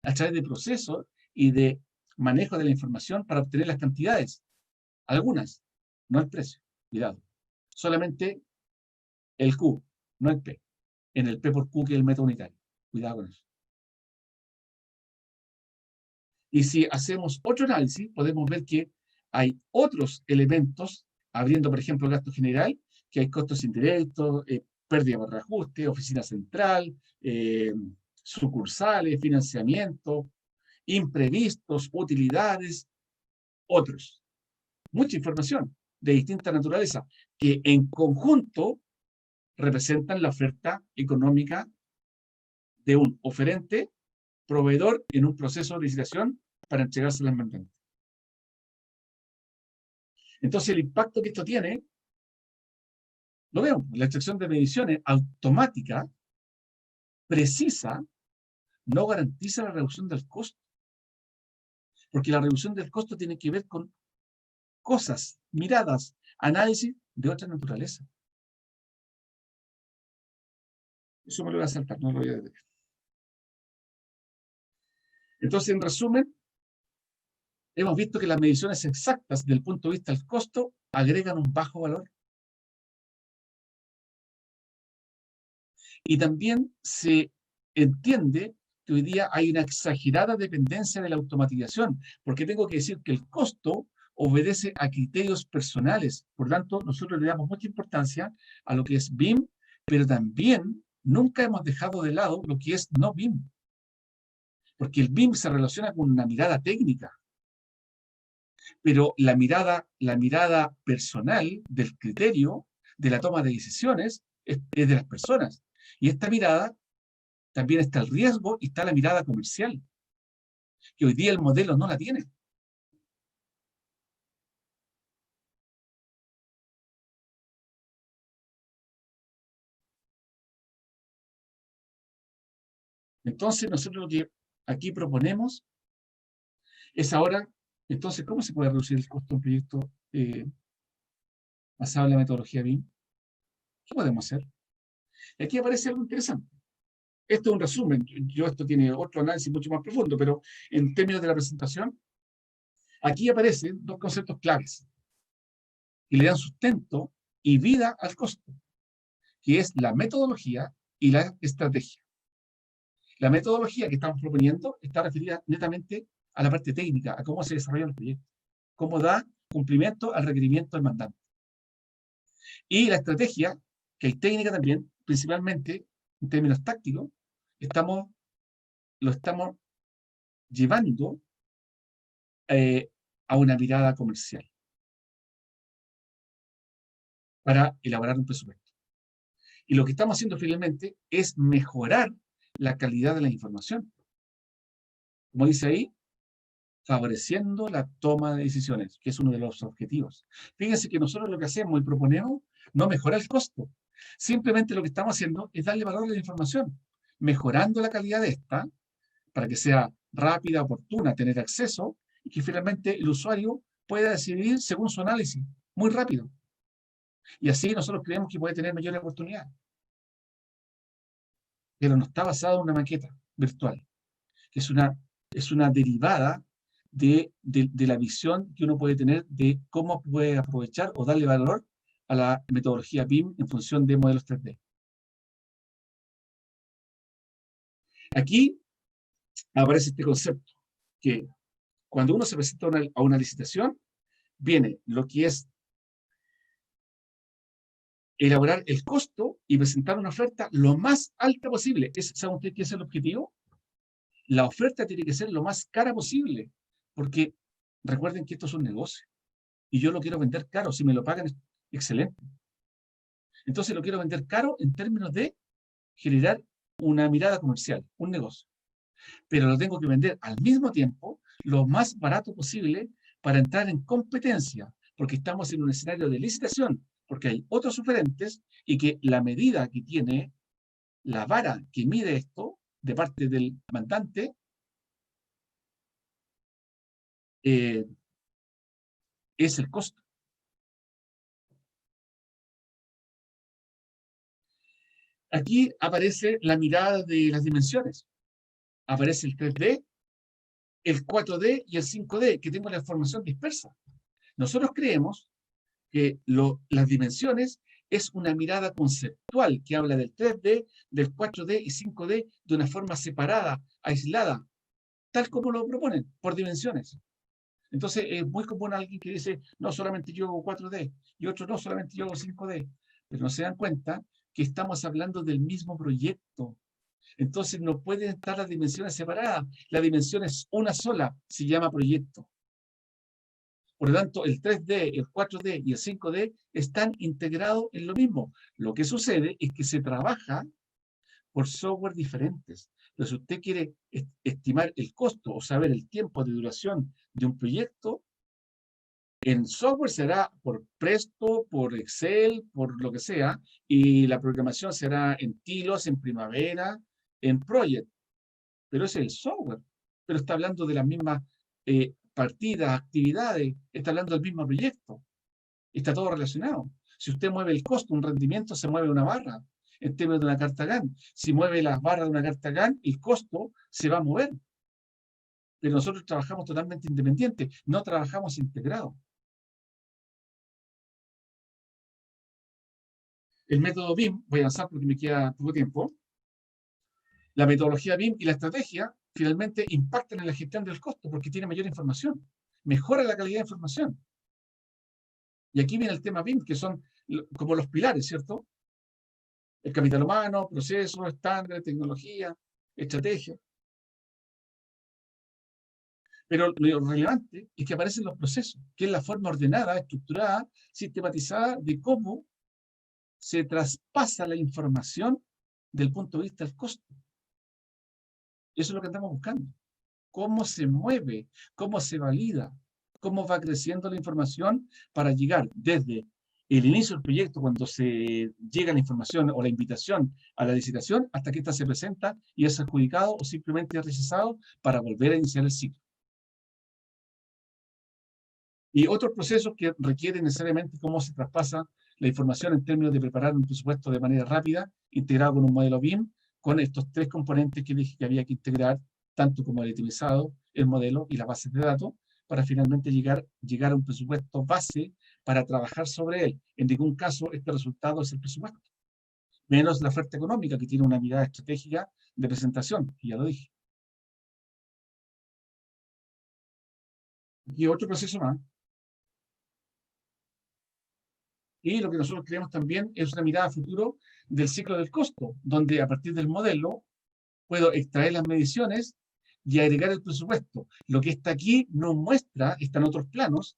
a través de procesos y de manejo de la información para obtener las cantidades. Algunas, no el precio, cuidado. Solamente el Q, no el P. En el P por Q, que es el método unitario. Cuidado con eso. Y si hacemos otro análisis, podemos ver que hay otros elementos, abriendo, por ejemplo, el gasto general, que hay costos indirectos, pérdida por reajuste, oficina central, sucursales, financiamiento, imprevistos, utilidades, otros. Mucha información de distinta naturaleza que en conjunto representan la oferta económica de un oferente, proveedor en un proceso de licitación para entregarse al mandante. Entonces el impacto que esto tiene, lo vemos, la extracción de mediciones automática, precisa, no garantiza la reducción del costo. Porque la reducción del costo tiene que ver con cosas, miradas, análisis de otra naturaleza. Eso me lo voy a saltar, no lo voy a detener. Entonces, en resumen, hemos visto que las mediciones exactas desde el punto de vista del costo agregan un bajo valor. Y también se entiende que hoy día hay una exagerada dependencia de la automatización, porque tengo que decir que el costo obedece a criterios personales. Por tanto, nosotros le damos mucha importancia a lo que es BIM, pero también nunca hemos dejado de lado lo que es no BIM. Porque el BIM se relaciona con una mirada técnica, pero la mirada personal del criterio, de la toma de decisiones, es de las personas. Y esta mirada también está el riesgo y está la mirada comercial, que hoy día el modelo no la tiene. Entonces, nosotros lo que aquí proponemos es ahora, entonces, ¿cómo se puede reducir el costo de un proyecto basado en la metodología BIM? ¿Qué podemos hacer? Y aquí aparece algo interesante. Esto es un resumen. Esto tiene otro análisis mucho más profundo, pero en términos de la presentación, aquí aparecen dos conceptos claves que le dan sustento y vida al costo, que es la metodología y la estrategia. La metodología que estamos proponiendo está referida netamente a la parte técnica, a cómo se desarrolla el proyecto, cómo da cumplimiento al requerimiento del mandante. Y la estrategia, que hay técnica también, principalmente en términos tácticos, lo estamos llevando a una mirada comercial para elaborar un presupuesto. Y lo que estamos haciendo finalmente es mejorar la calidad de la información. Como dice ahí, favoreciendo la toma de decisiones, que es uno de los objetivos. Fíjense que nosotros lo que hacemos y proponemos no mejora el costo. Simplemente lo que estamos haciendo es darle valor a la información, mejorando la calidad de esta, para que sea rápida, oportuna, tener acceso, y que finalmente el usuario pueda decidir según su análisis, muy rápido. Y así nosotros creemos que puede tener mayor oportunidad. Pero no está basado en una maqueta virtual, que es una derivada de la visión que uno puede tener de cómo puede aprovechar o darle valor a la metodología BIM en función de modelos 3D. Aquí aparece este concepto, que cuando uno se presenta a una licitación, viene lo que es elaborar el costo y presentar una oferta lo más alta posible. ¿Saben ustedes qué es el objetivo? La oferta tiene que ser lo más cara posible, porque recuerden que esto es un negocio y yo lo quiero vender caro. Si me lo pagan, excelente. Entonces lo quiero vender caro en términos de generar una mirada comercial, un negocio. Pero lo tengo que vender al mismo tiempo lo más barato posible para entrar en competencia, porque estamos en un escenario de licitación, porque hay otros oferentes y que la medida que tiene, la vara que mide esto de parte del mandante, es el costo. Aquí aparece la mirada de las dimensiones. Aparece el 3D, el 4D y el 5D, que tengo la información dispersa. Nosotros creemos que las dimensiones es una mirada conceptual que habla del 3D, del 4D y 5D de una forma separada, aislada, tal como lo proponen, por dimensiones. Entonces es muy común alguien que dice, no, solamente yo hago 4D, y otro, no, solamente yo hago 5D. Pero no se dan cuenta que estamos hablando del mismo proyecto. Entonces no pueden estar las dimensiones separadas. La dimensión es una sola, se llama proyecto. Por lo tanto, el 3D, el 4D y el 5D están integrados en lo mismo. Lo que sucede es que se trabaja por software diferentes. Pero si usted quiere estimar el costo o saber el tiempo de duración de un proyecto, en software será por Presto, por Excel, por lo que sea, y la programación será en Tilos, en Primavera, en Project. Pero ese es el software. Pero está hablando de las mismas partidas, actividades, está hablando del mismo proyecto. Está todo relacionado. Si usted mueve el costo, un rendimiento, se mueve una barra en términos de una carta GAN. Si mueve las barras de una carta GAN, el costo se va a mover. Pero nosotros trabajamos totalmente independientes, no trabajamos integrados. El método BIM, voy a avanzar porque me queda poco tiempo. La metodología BIM y la estrategia finalmente impactan en la gestión del costo porque tiene mayor información, mejora la calidad de información. Y aquí viene el tema BIM, que son como los pilares, ¿cierto? El capital humano, procesos, estándares, tecnología, estrategia. Pero lo relevante es que aparecen los procesos, que es la forma ordenada, estructurada, sistematizada de cómo se traspasa la información del punto de vista del costo. Eso es lo que andamos buscando. Cómo se mueve, cómo se valida, cómo va creciendo la información para llegar desde el inicio del proyecto, cuando se llega la información o la invitación a la licitación, hasta que ésta se presenta y es adjudicado o simplemente rechazado para volver a iniciar el ciclo. Y otros procesos que requieren necesariamente cómo se traspasa la información en términos de preparar un presupuesto de manera rápida, integrado con un modelo BIM, con estos tres componentes que dije que había que integrar, tanto como el itemizado, el modelo y las bases de datos, para finalmente llegar a un presupuesto base para trabajar sobre él. En ningún caso este resultado es el presupuesto, menos la oferta económica, que tiene una mirada estratégica de presentación, que ya lo dije. Y otro proceso más. Y lo que nosotros creemos también es una mirada a futuro del ciclo del costo, donde a partir del modelo puedo extraer las mediciones y agregar el presupuesto. Lo que está aquí no muestra, está en otros planos,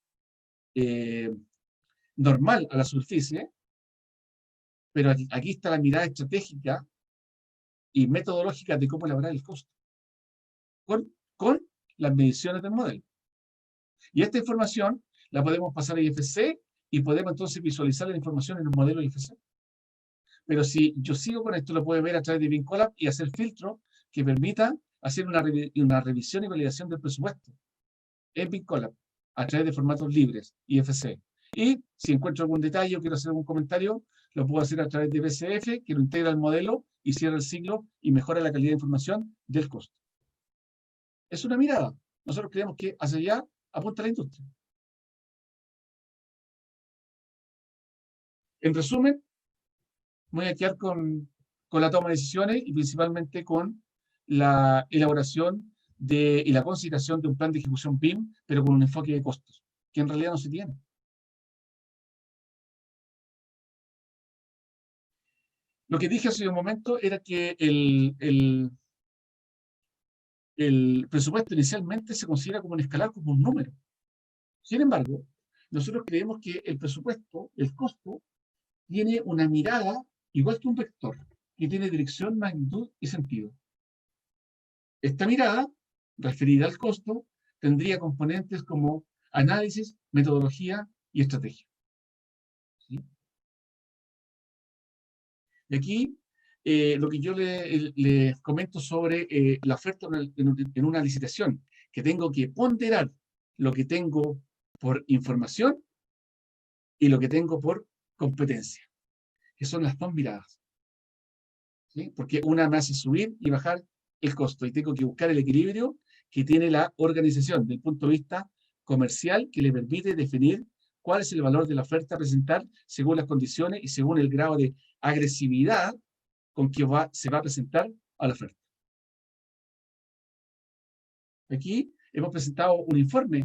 normal a la superficie, pero aquí está la mirada estratégica y metodológica de cómo elaborar el costo, con las mediciones del modelo. Y esta información la podemos pasar a IFC y podemos entonces visualizar la información en el modelo IFC. Pero si yo sigo con esto, lo puedo ver a través de BIMCOLAB y hacer filtro que permita hacer una revisión y validación del presupuesto en BIMCOLAB a través de formatos libres, IFC. Y si encuentro algún detalle o quiero hacer algún comentario, lo puedo hacer a través de BCF, que lo integra al modelo y cierra el ciclo y mejora la calidad de información del costo. Es una mirada. Nosotros creemos que hacia allá apunta la industria. En resumen, voy a quedar con la toma de decisiones y principalmente con la elaboración y la consideración de un plan de ejecución BIM, pero con un enfoque de costos, que en realidad no se tiene. Lo que dije hace un momento era que el presupuesto inicialmente se considera como un escalar, como un número. Sin embargo, nosotros creemos que el presupuesto, el costo, tiene una mirada igual que un vector, que tiene dirección, magnitud y sentido. Esta mirada, referida al costo, tendría componentes como análisis, metodología y estrategia. ¿Sí? Y aquí, lo que yo le comento sobre la oferta en una licitación, que tengo que ponderar lo que tengo por información y lo que tengo por competencia, que son las dos miradas. ¿Sí? Porque una me hace subir y bajar el costo, y tengo que buscar el equilibrio que tiene la organización desde el punto de vista comercial, que le permite definir cuál es el valor de la oferta a presentar según las condiciones y según el grado de agresividad con que se va a presentar a la oferta. Aquí hemos presentado un informe,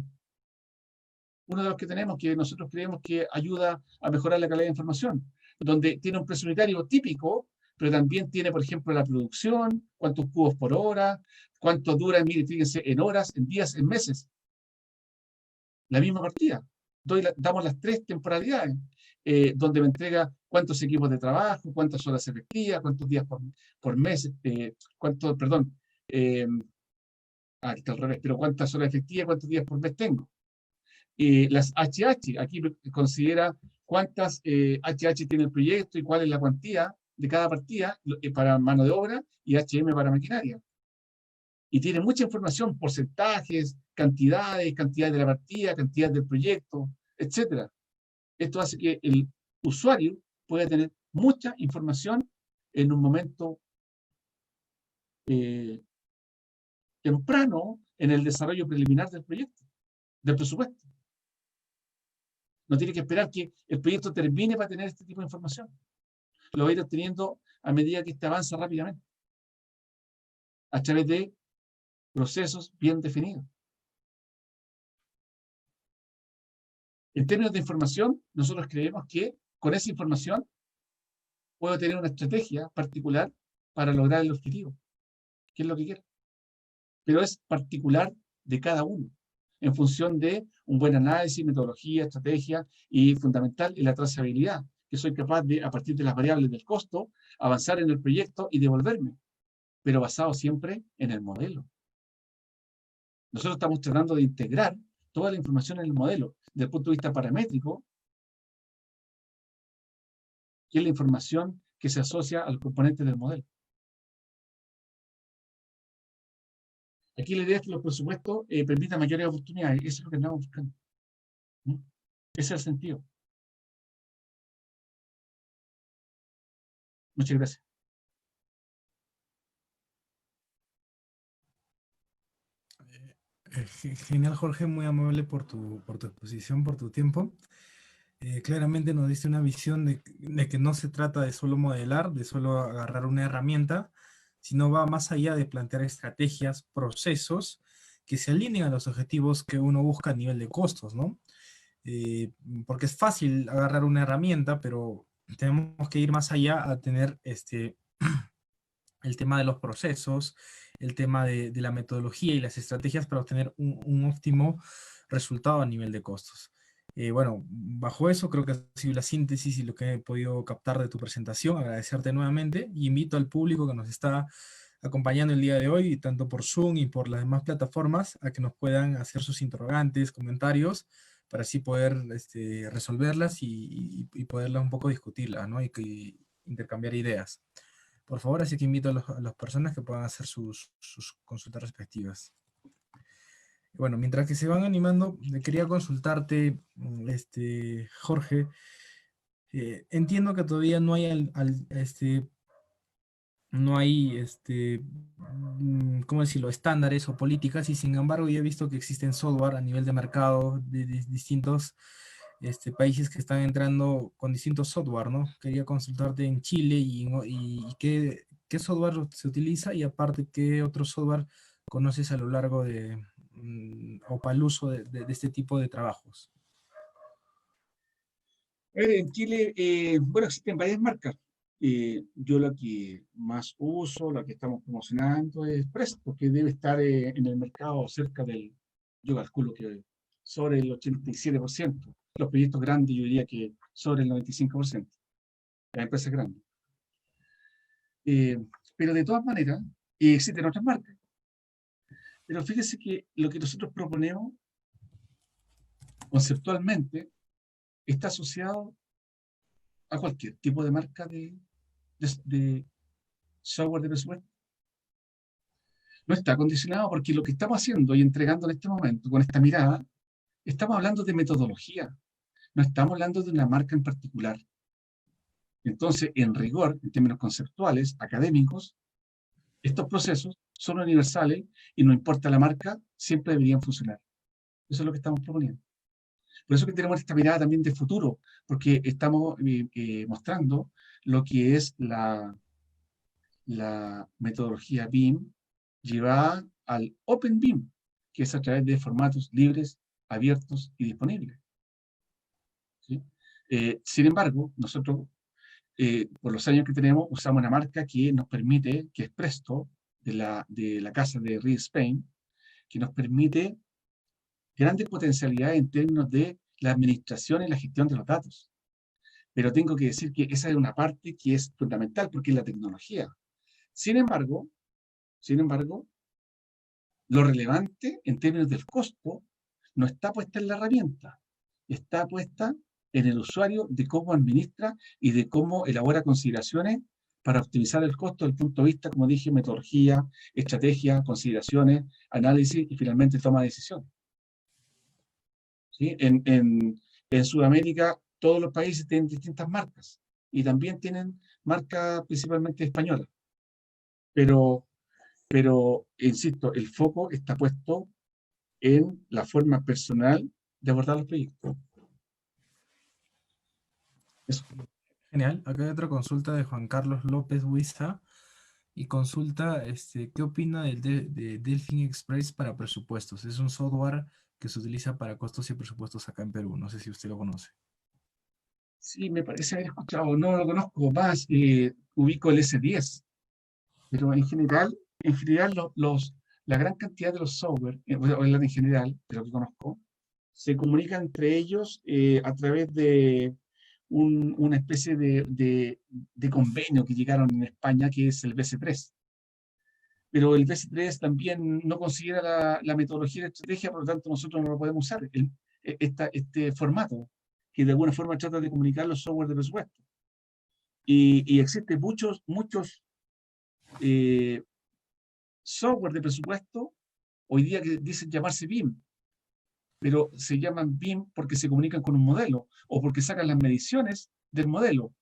uno de los que tenemos, que nosotros creemos que ayuda a mejorar la calidad de información, donde tiene un precio unitario típico, pero también tiene, por ejemplo, la producción, cuántos cubos por hora, cuánto dura, mire, fíjense, en horas, en días, en meses. La misma partida. Damos las 3 temporalidades, donde me entrega cuántos equipos de trabajo, cuántas horas efectivas, cuántos días por mes, perdón, está al revés, pero cuántas horas efectivas, cuántos días por mes tengo. Las HH, aquí considera cuántas HH tiene el proyecto y cuál es la cuantía de cada partida para mano de obra y HM para maquinaria. Y tiene mucha información, porcentajes, cantidades de la partida, cantidades del proyecto, etc. Esto hace que el usuario pueda tener mucha información en un momento temprano en el desarrollo preliminar del proyecto, del presupuesto. No tiene que esperar que el proyecto termine para tener este tipo de información. Lo va a ir obteniendo a medida que este avanza rápidamente, a través de procesos bien definidos. En términos de información, nosotros creemos que con esa información puedo tener una estrategia particular para lograr el objetivo, que es lo que quiero. Pero es particular de cada uno, en función de un buen análisis, metodología, estrategia y fundamental en la trazabilidad, que soy capaz de, a partir de las variables del costo, avanzar en el proyecto y devolverme, pero basado siempre en el modelo. Nosotros estamos tratando de integrar toda la información en el modelo, desde el punto de vista paramétrico, que es la información que se asocia al componente del modelo. Aquí la idea es que los presupuestos permitan mayores oportunidades. Eso es lo que estamos buscando. ¿Mm? Ese es el sentido. Muchas gracias. Genial, Jorge, muy amable por tu exposición, por tu tiempo. Claramente nos diste una visión de que no se trata de solo modelar, de solo agarrar una herramienta, sino va más allá de plantear estrategias, procesos que se alineen a los objetivos que uno busca a nivel de costos, ¿no? Porque es fácil agarrar una herramienta, pero tenemos que ir más allá a tener el tema de los procesos, el tema de la metodología y las estrategias para obtener un óptimo resultado a nivel de costos. Bueno, bajo eso creo que ha sido la síntesis y lo que he podido captar de tu presentación. Agradecerte nuevamente y invito al público que nos está acompañando el día de hoy, tanto por Zoom y por las demás plataformas, a que nos puedan hacer sus interrogantes, comentarios, para así poder resolverlas y poderlas un poco discutirlas, ¿no? Y intercambiar ideas. Por favor, así que invito a las personas que puedan hacer sus consultas respectivas. Bueno, mientras que se van animando, quería consultarte, Jorge. Entiendo que todavía no hay no hay, ¿cómo decirlo?, estándares o políticas, y sin embargo ya he visto que existen software a nivel de mercado de distintos países que están entrando con distintos software, ¿no? Quería consultarte en Chile y qué software se utiliza, y aparte qué otro software conoces a lo largo o para el uso de este tipo de trabajos. En Chile, bueno, existen varias marcas. Yo la que más uso, la que estamos promocionando es Presto, que debe estar en el mercado cerca yo calculo que sobre el 87%. Los proyectos grandes yo diría que sobre el 95%. Las empresas grandes. Pero de todas maneras, existen otras marcas. Pero fíjese que lo que nosotros proponemos conceptualmente está asociado a cualquier tipo de marca de software de presupuesto. No está condicionado porque lo que estamos haciendo y entregando en este momento con esta mirada, estamos hablando de metodología, no estamos hablando de una marca en particular. Entonces, en rigor, en términos conceptuales, académicos, estos procesos son universales y no importa la marca, siempre deberían funcionar. Eso es lo que estamos proponiendo. Por eso que tenemos esta mirada también de futuro, porque estamos mostrando lo que es la metodología BIM llevada al Open BIM, que es a través de formatos libres, abiertos y disponibles. ¿Sí? Sin embargo, nosotros por los años que tenemos, usamos una marca que nos permite, que es Presto, de la casa de Reed Spain, que nos permite grandes potencialidades en términos de la administración y la gestión de los datos. Pero tengo que decir que esa es una parte que es fundamental porque es la tecnología. Sin embargo, lo relevante en términos del costo no está puesta en la herramienta, está puesta en el usuario de cómo administra y de cómo elabora consideraciones para optimizar el costo desde el punto de vista, como dije, metodología, estrategia, consideraciones, análisis y finalmente toma de decisiones. ¿Sí? En Sudamérica todos los países tienen distintas marcas y también tienen marcas principalmente españolas. Pero, insisto, el foco está puesto en la forma personal de abordar los proyectos. Eso. Genial. Acá hay otra consulta de Juan Carlos López Huiza y consulta qué opina de Delfin Express para presupuestos. Es un software que se utiliza para costos y presupuestos acá en Perú. No sé si usted lo conoce. Sí, me parece haber escuchado, no lo conozco más, ubico el S10, pero en general la gran cantidad de los software, o en general, de lo que conozco, se comunican entre ellos a través de una especie de convenio que llegaron en España, que es el BC3. Pero el BC3 también no considera la metodología de estrategia, por lo tanto nosotros no lo podemos usar, este formato, que de alguna forma trata de comunicar los software de presupuesto. Y existen muchos eh, software de presupuesto hoy día que dicen llamarse BIM, pero se llaman BIM porque se comunican con un modelo o porque sacan las mediciones del modelo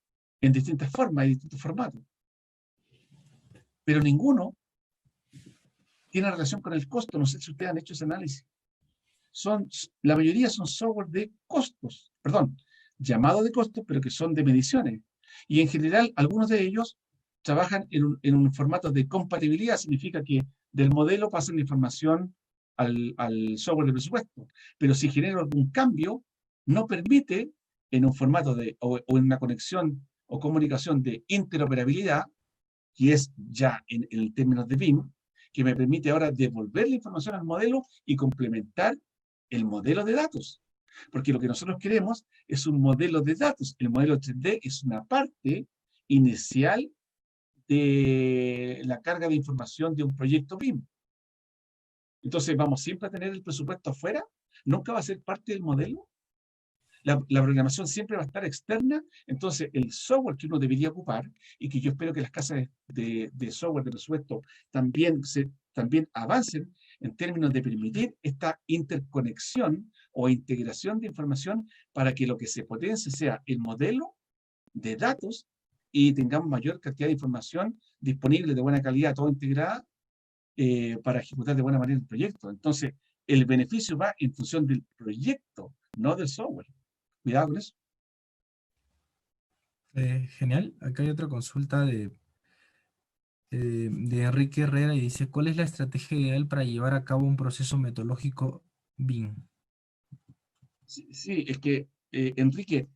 en distintas formas y distintos formatos. Pero ninguno tiene relación con el costo. No sé si ustedes han hecho ese análisis. La mayoría son software de costos, perdón, llamados de costos, pero que son de mediciones. Y en general, algunos de ellos trabajan en un formato de compatibilidad, significa que del modelo pasan la información al software de presupuesto. Pero si genera algún cambio, no permite en un formato o en una conexión o comunicación de interoperabilidad, que es ya en el término de BIM, que me permite ahora devolver la información al modelo y complementar el modelo de datos. Porque lo que nosotros queremos es un modelo de datos. El modelo 3D es una parte inicial de la carga de información de un proyecto BIM. Entonces, ¿vamos siempre a tener el presupuesto afuera? ¿Nunca va a ser parte del modelo? La programación siempre va a estar externa, entonces el software que uno debería ocupar, y que yo espero que las casas de software de presupuesto también avancen en términos de permitir esta interconexión o integración de información para que lo que se potencie sea el modelo de datos y tengamos mayor cantidad de información disponible de buena calidad, toda integrada, para ejecutar de buena manera el proyecto. Entonces, el beneficio va en función del proyecto, no del software. Cuidado con eso. Genial. Acá hay otra consulta de Enrique Herrera y dice, ¿cuál es la estrategia ideal para llevar a cabo un proceso metodológico BIM? Sí, sí, es que, Enrique,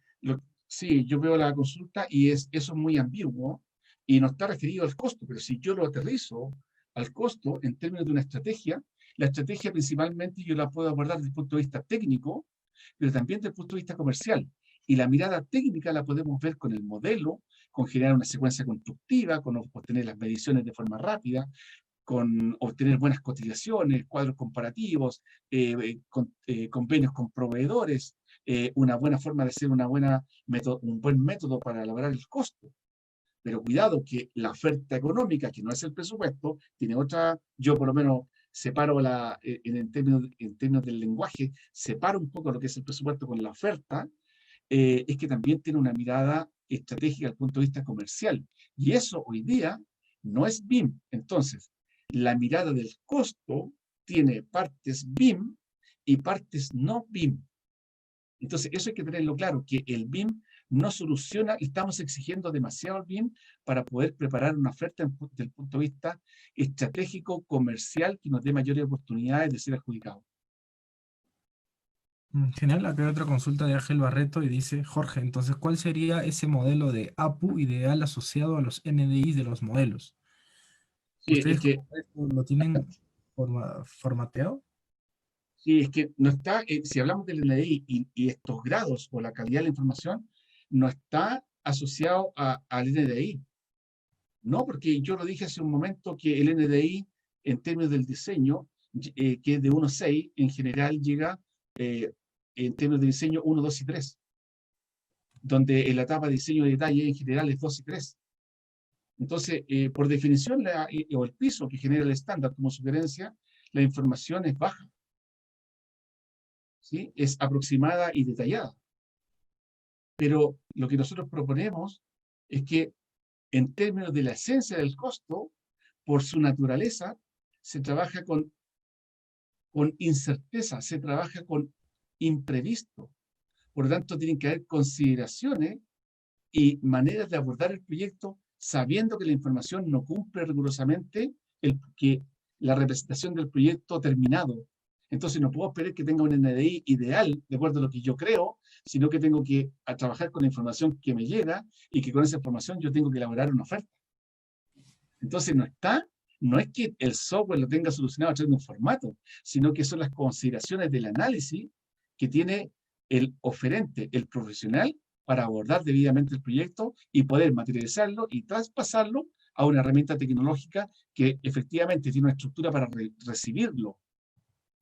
sí, yo veo la consulta y eso es muy ambiguo y no está referido al costo, pero si yo lo aterrizo al costo en términos de una estrategia, la estrategia principalmente yo la puedo abordar desde el punto de vista técnico, pero también desde el punto de vista comercial. Y la mirada técnica la podemos ver con el modelo, con generar una secuencia constructiva, con obtener las mediciones de forma rápida, con obtener buenas cotizaciones, cuadros comparativos, convenios con proveedores, una buena forma de hacer un buen método para elaborar el costo. Pero cuidado que la oferta económica, que no es el presupuesto, tiene otra, yo por lo menos separo en términos del lenguaje, separo un poco lo que es el presupuesto con la oferta, es que también tiene una mirada estratégica desde el punto de vista comercial. Y eso hoy día no es BIM. Entonces, la mirada del costo tiene partes BIM y partes no BIM. Entonces, eso hay que tenerlo claro, que el BIM no soluciona, y estamos exigiendo demasiado al BIM para poder preparar una oferta desde el punto de vista estratégico, comercial, que nos dé mayores oportunidades de ser adjudicados. Genial, acá hay otra consulta de Ángel Barreto y dice, Jorge, entonces, ¿cuál sería ese modelo de APU ideal asociado a los NDIs de los modelos? Sí, es ¿Ustedes que, cómo lo tienen formateado? sí, es que no está, si hablamos del NDI y estos grados o la calidad de la información, no está asociado al NDI. No, porque yo lo dije hace un momento que el NDI, en términos del diseño, que es de 1.6, en general llega, eh, en términos de diseño, 1, 2 y 3, donde en la etapa de diseño de detalle en general es 2 y 3. Entonces, por definición, o el piso que genera el estándar como sugerencia, la información es baja, ¿sí? Es aproximada y detallada. Pero lo que nosotros proponemos es que en términos de la esencia del costo, por su naturaleza, se trabaja con incerteza, se trabaja con imprevisto. Por lo tanto, tienen que haber consideraciones y maneras de abordar el proyecto sabiendo que la información no cumple rigurosamente la representación del proyecto terminado. Entonces no puedo esperar que tenga un NDI ideal, de acuerdo a lo que yo creo, sino que tengo que trabajar con la información que me llega y que con esa información yo tengo que elaborar una oferta. Entonces no es que el software lo tenga solucionado a través de un formato, sino que son las consideraciones del análisis que tiene el oferente, el profesional, para abordar debidamente el proyecto y poder materializarlo y traspasarlo a una herramienta tecnológica que efectivamente tiene una estructura para recibirlo,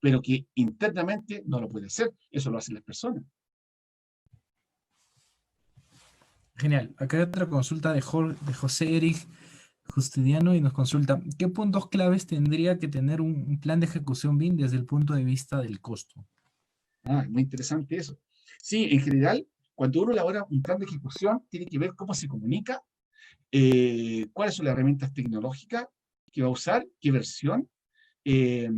pero que internamente no lo puede hacer. Eso lo hacen las personas. Genial, acá hay otra consulta de José Eric Justiniano y nos consulta, ¿qué puntos claves tendría que tener un plan de ejecución BIM desde el punto de vista del costo? Ah, muy interesante eso. Sí, en general, cuando uno elabora un plan de ejecución, tiene que ver cómo se comunica, cuáles son las herramientas tecnológicas que va a usar, qué versión, eh,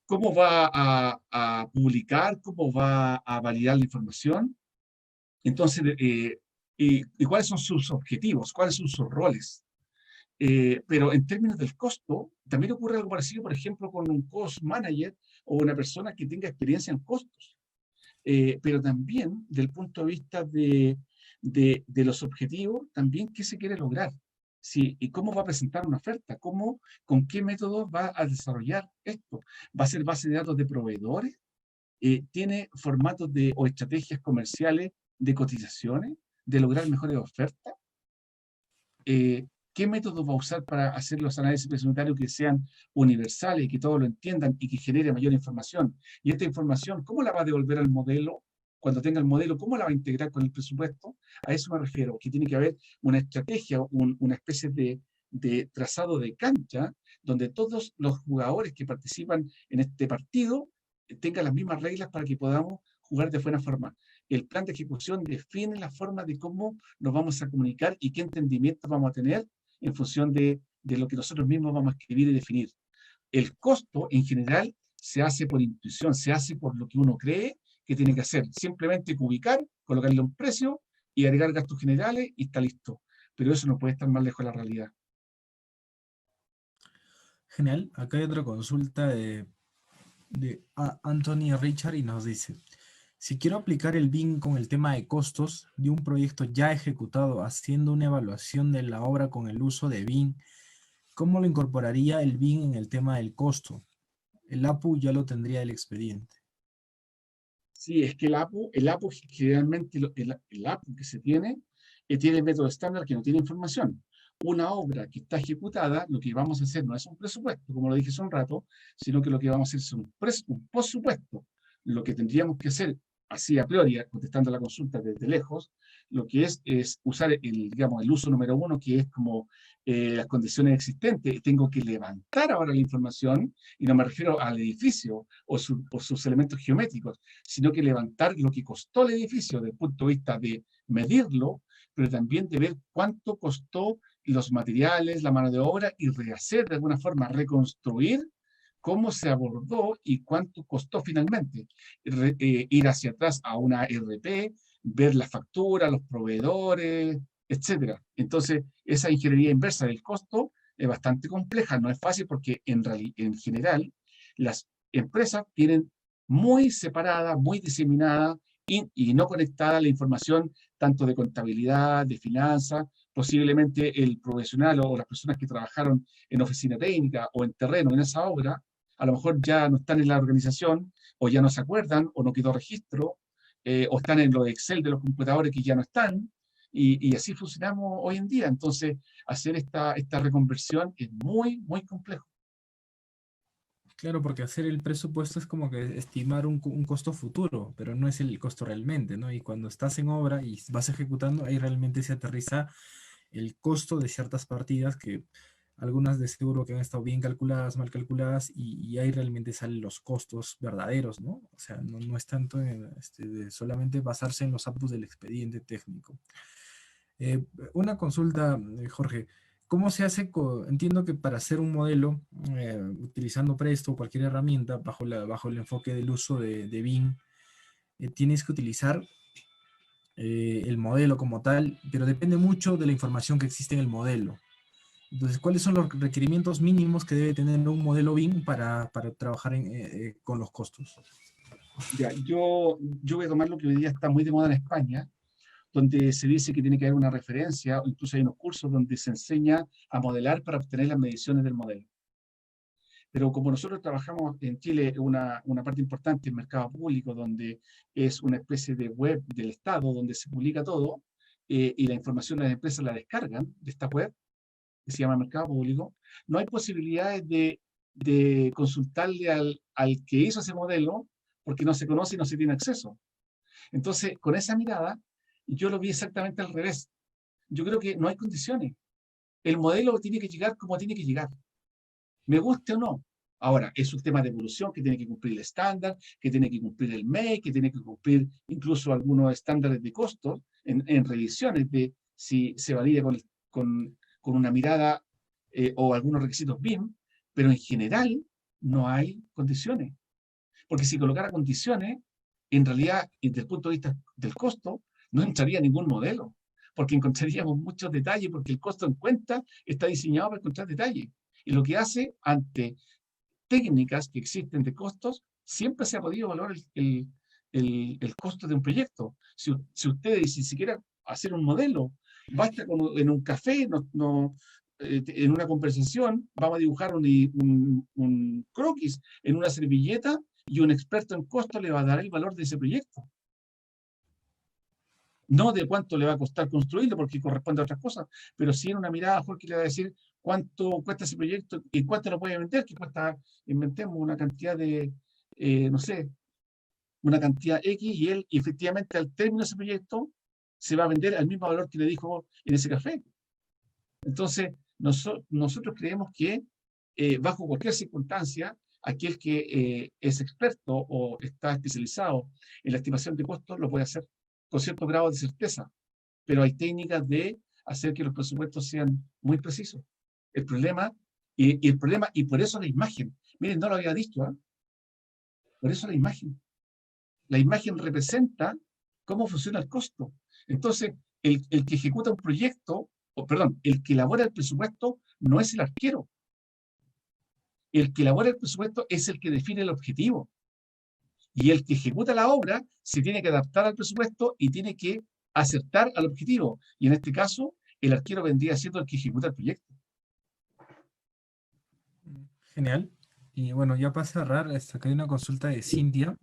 cómo va a publicar, cómo va a validar la información. Entonces, y cuáles son sus objetivos, cuáles son sus roles. Pero en términos del costo, también ocurre algo parecido, por ejemplo, con un cost manager o una persona que tenga experiencia en costos. Pero también del punto de vista de los objetivos, también qué se quiere lograr. Sí, y cómo va a presentar una oferta, con qué método va a desarrollar esto. ¿Va a ser base de datos de proveedores? ¿Tiene formatos o estrategias comerciales de cotizaciones, de lograr mejores ofertas? eh, ¿Qué método va a usar para hacer los análisis presupuestarios que sean universales y que todos lo entiendan y que genere mayor información? Y esta información, ¿cómo la va a devolver al modelo? Cuando tenga el modelo, ¿cómo la va a integrar con el presupuesto? A eso me refiero, que tiene que haber una estrategia, una especie de trazado de cancha, donde todos los jugadores que participan en este partido tengan las mismas reglas para que podamos jugar de buena forma. El plan de ejecución define la forma de cómo nos vamos a comunicar y qué entendimiento vamos a tener en función de lo que nosotros mismos vamos a escribir y definir. El costo, en general, se hace por intuición, se hace por lo que uno cree que tiene que hacer. Simplemente ubicar, colocarle un precio y agregar gastos generales y está listo. Pero eso no puede estar más lejos de la realidad. Genial, acá hay otra consulta de Anthony Richard y nos dice, si quiero aplicar el BIM con el tema de costos de un proyecto ya ejecutado haciendo una evaluación de la obra con el uso de BIM, ¿cómo lo incorporaría el BIM en el tema del costo? El APU ya lo tendría el expediente. Sí, es que el APU generalmente el APU que se tiene el método estándar que no tiene información. Una obra que está ejecutada, lo que vamos a hacer no es un presupuesto, como lo dije hace un rato, sino que lo que vamos a hacer es un postsupuesto. Lo que tendríamos que hacer, así a priori, contestando la consulta desde lejos, lo que es usar digamos, el uso número uno, que es como las condiciones existentes. Tengo que levantar ahora la información, y no me refiero al edificio o sus elementos geométricos, sino que levantar lo que costó el edificio desde el punto de vista de medirlo, pero también de ver cuánto costó los materiales, la mano de obra y rehacer de alguna forma, reconstruir cómo se abordó y cuánto costó finalmente. Ir hacia atrás a una RP, ver la factura, los proveedores, etcétera. Entonces, esa ingeniería inversa del costo es bastante compleja, no es fácil porque en general las empresas tienen muy separada, muy diseminada y no conectada a la información tanto de contabilidad, de finanzas, posiblemente el profesional o las personas que trabajaron en oficina técnica o en terreno en esa obra, a lo mejor ya no están en la organización o ya no se acuerdan o no quedó registro, o están en los Excel de los computadores que ya no están, y así funcionamos hoy en día. Entonces, hacer esta reconversión es muy, muy complejo. Claro, porque hacer el presupuesto es como que estimar un costo futuro, pero no es el costo realmente, ¿no? Y cuando estás en obra y vas ejecutando, ahí realmente se aterriza el costo de ciertas partidas que algunas de seguro que han estado bien calculadas, mal calculadas, y ahí realmente salen los costos verdaderos, ¿no? O sea, no es tanto de solamente basarse en los outputs del expediente técnico. Eh, una consulta, Jorge. ¿Cómo se hace? Entiendo que para hacer un modelo, utilizando Presto o cualquier herramienta, bajo el enfoque del uso de BIM, tienes que utilizar el modelo como tal, pero depende mucho de la información que existe en el modelo. Entonces, ¿cuáles son los requerimientos mínimos que debe tener un modelo BIM para trabajar con los costos? Ya, yo voy a tomar lo que hoy día está muy de moda en España, donde se dice que tiene que haber una referencia, o incluso hay unos cursos donde se enseña a modelar para obtener las mediciones del modelo. Pero como nosotros trabajamos en Chile, una parte importante en mercado público, donde es una especie de web del Estado, donde se publica todo, y la información las empresas la descargan de esta web, que se llama mercado público, no hay posibilidades de consultarle al que hizo ese modelo, porque no se conoce y no se tiene acceso. Entonces, con esa mirada, yo lo vi exactamente al revés. Yo creo que no hay condiciones. El modelo tiene que llegar como tiene que llegar, me guste o no. Ahora, es un tema de evolución que tiene que cumplir el estándar, que tiene que cumplir el MEI, que tiene que cumplir incluso algunos estándares de costos en revisiones de si se valida con una mirada o algunos requisitos BIM, pero en general no hay condiciones. Porque si colocara condiciones, en realidad, desde el punto de vista del costo, no entraría ningún modelo, porque encontraríamos muchos detalles, porque el costo en cuenta está diseñado para encontrar detalles. Y lo que hace ante técnicas que existen de costos, siempre se ha podido valorar el costo de un proyecto. Si ustedes, si quieren hacer un modelo, basta en un café, en una conversación, vamos a dibujar un croquis en una servilleta y un experto en costos le va a dar el valor de ese proyecto. No de cuánto le va a costar construirlo, porque corresponde a otras cosas, pero sí en una mirada, Jorge le va a decir cuánto cuesta ese proyecto y cuánto lo puede vender, que cuesta, inventemos una cantidad de, no sé, una cantidad X, y él efectivamente al término de ese proyecto se va a vender al mismo valor que le dijo en ese café. Entonces, nosotros creemos que bajo cualquier circunstancia, aquel que es experto o está especializado en la estimación de costos lo puede hacer con cierto grado de certeza, pero hay técnicas de hacer que los presupuestos sean muy precisos. El problema, y por eso la imagen, miren, no lo había dicho, ¿eh? Por eso la imagen representa cómo funciona el costo. Entonces, el que ejecuta un proyecto, o perdón, el que elabora el presupuesto no es el arquero. El que elabora el presupuesto es el que define el objetivo. Y el que ejecuta la obra se tiene que adaptar al presupuesto y tiene que acertar al objetivo. Y en este caso, el arquero vendría siendo el que ejecuta el proyecto. Genial. Y bueno, ya para cerrar, acá hay una consulta de Cintia.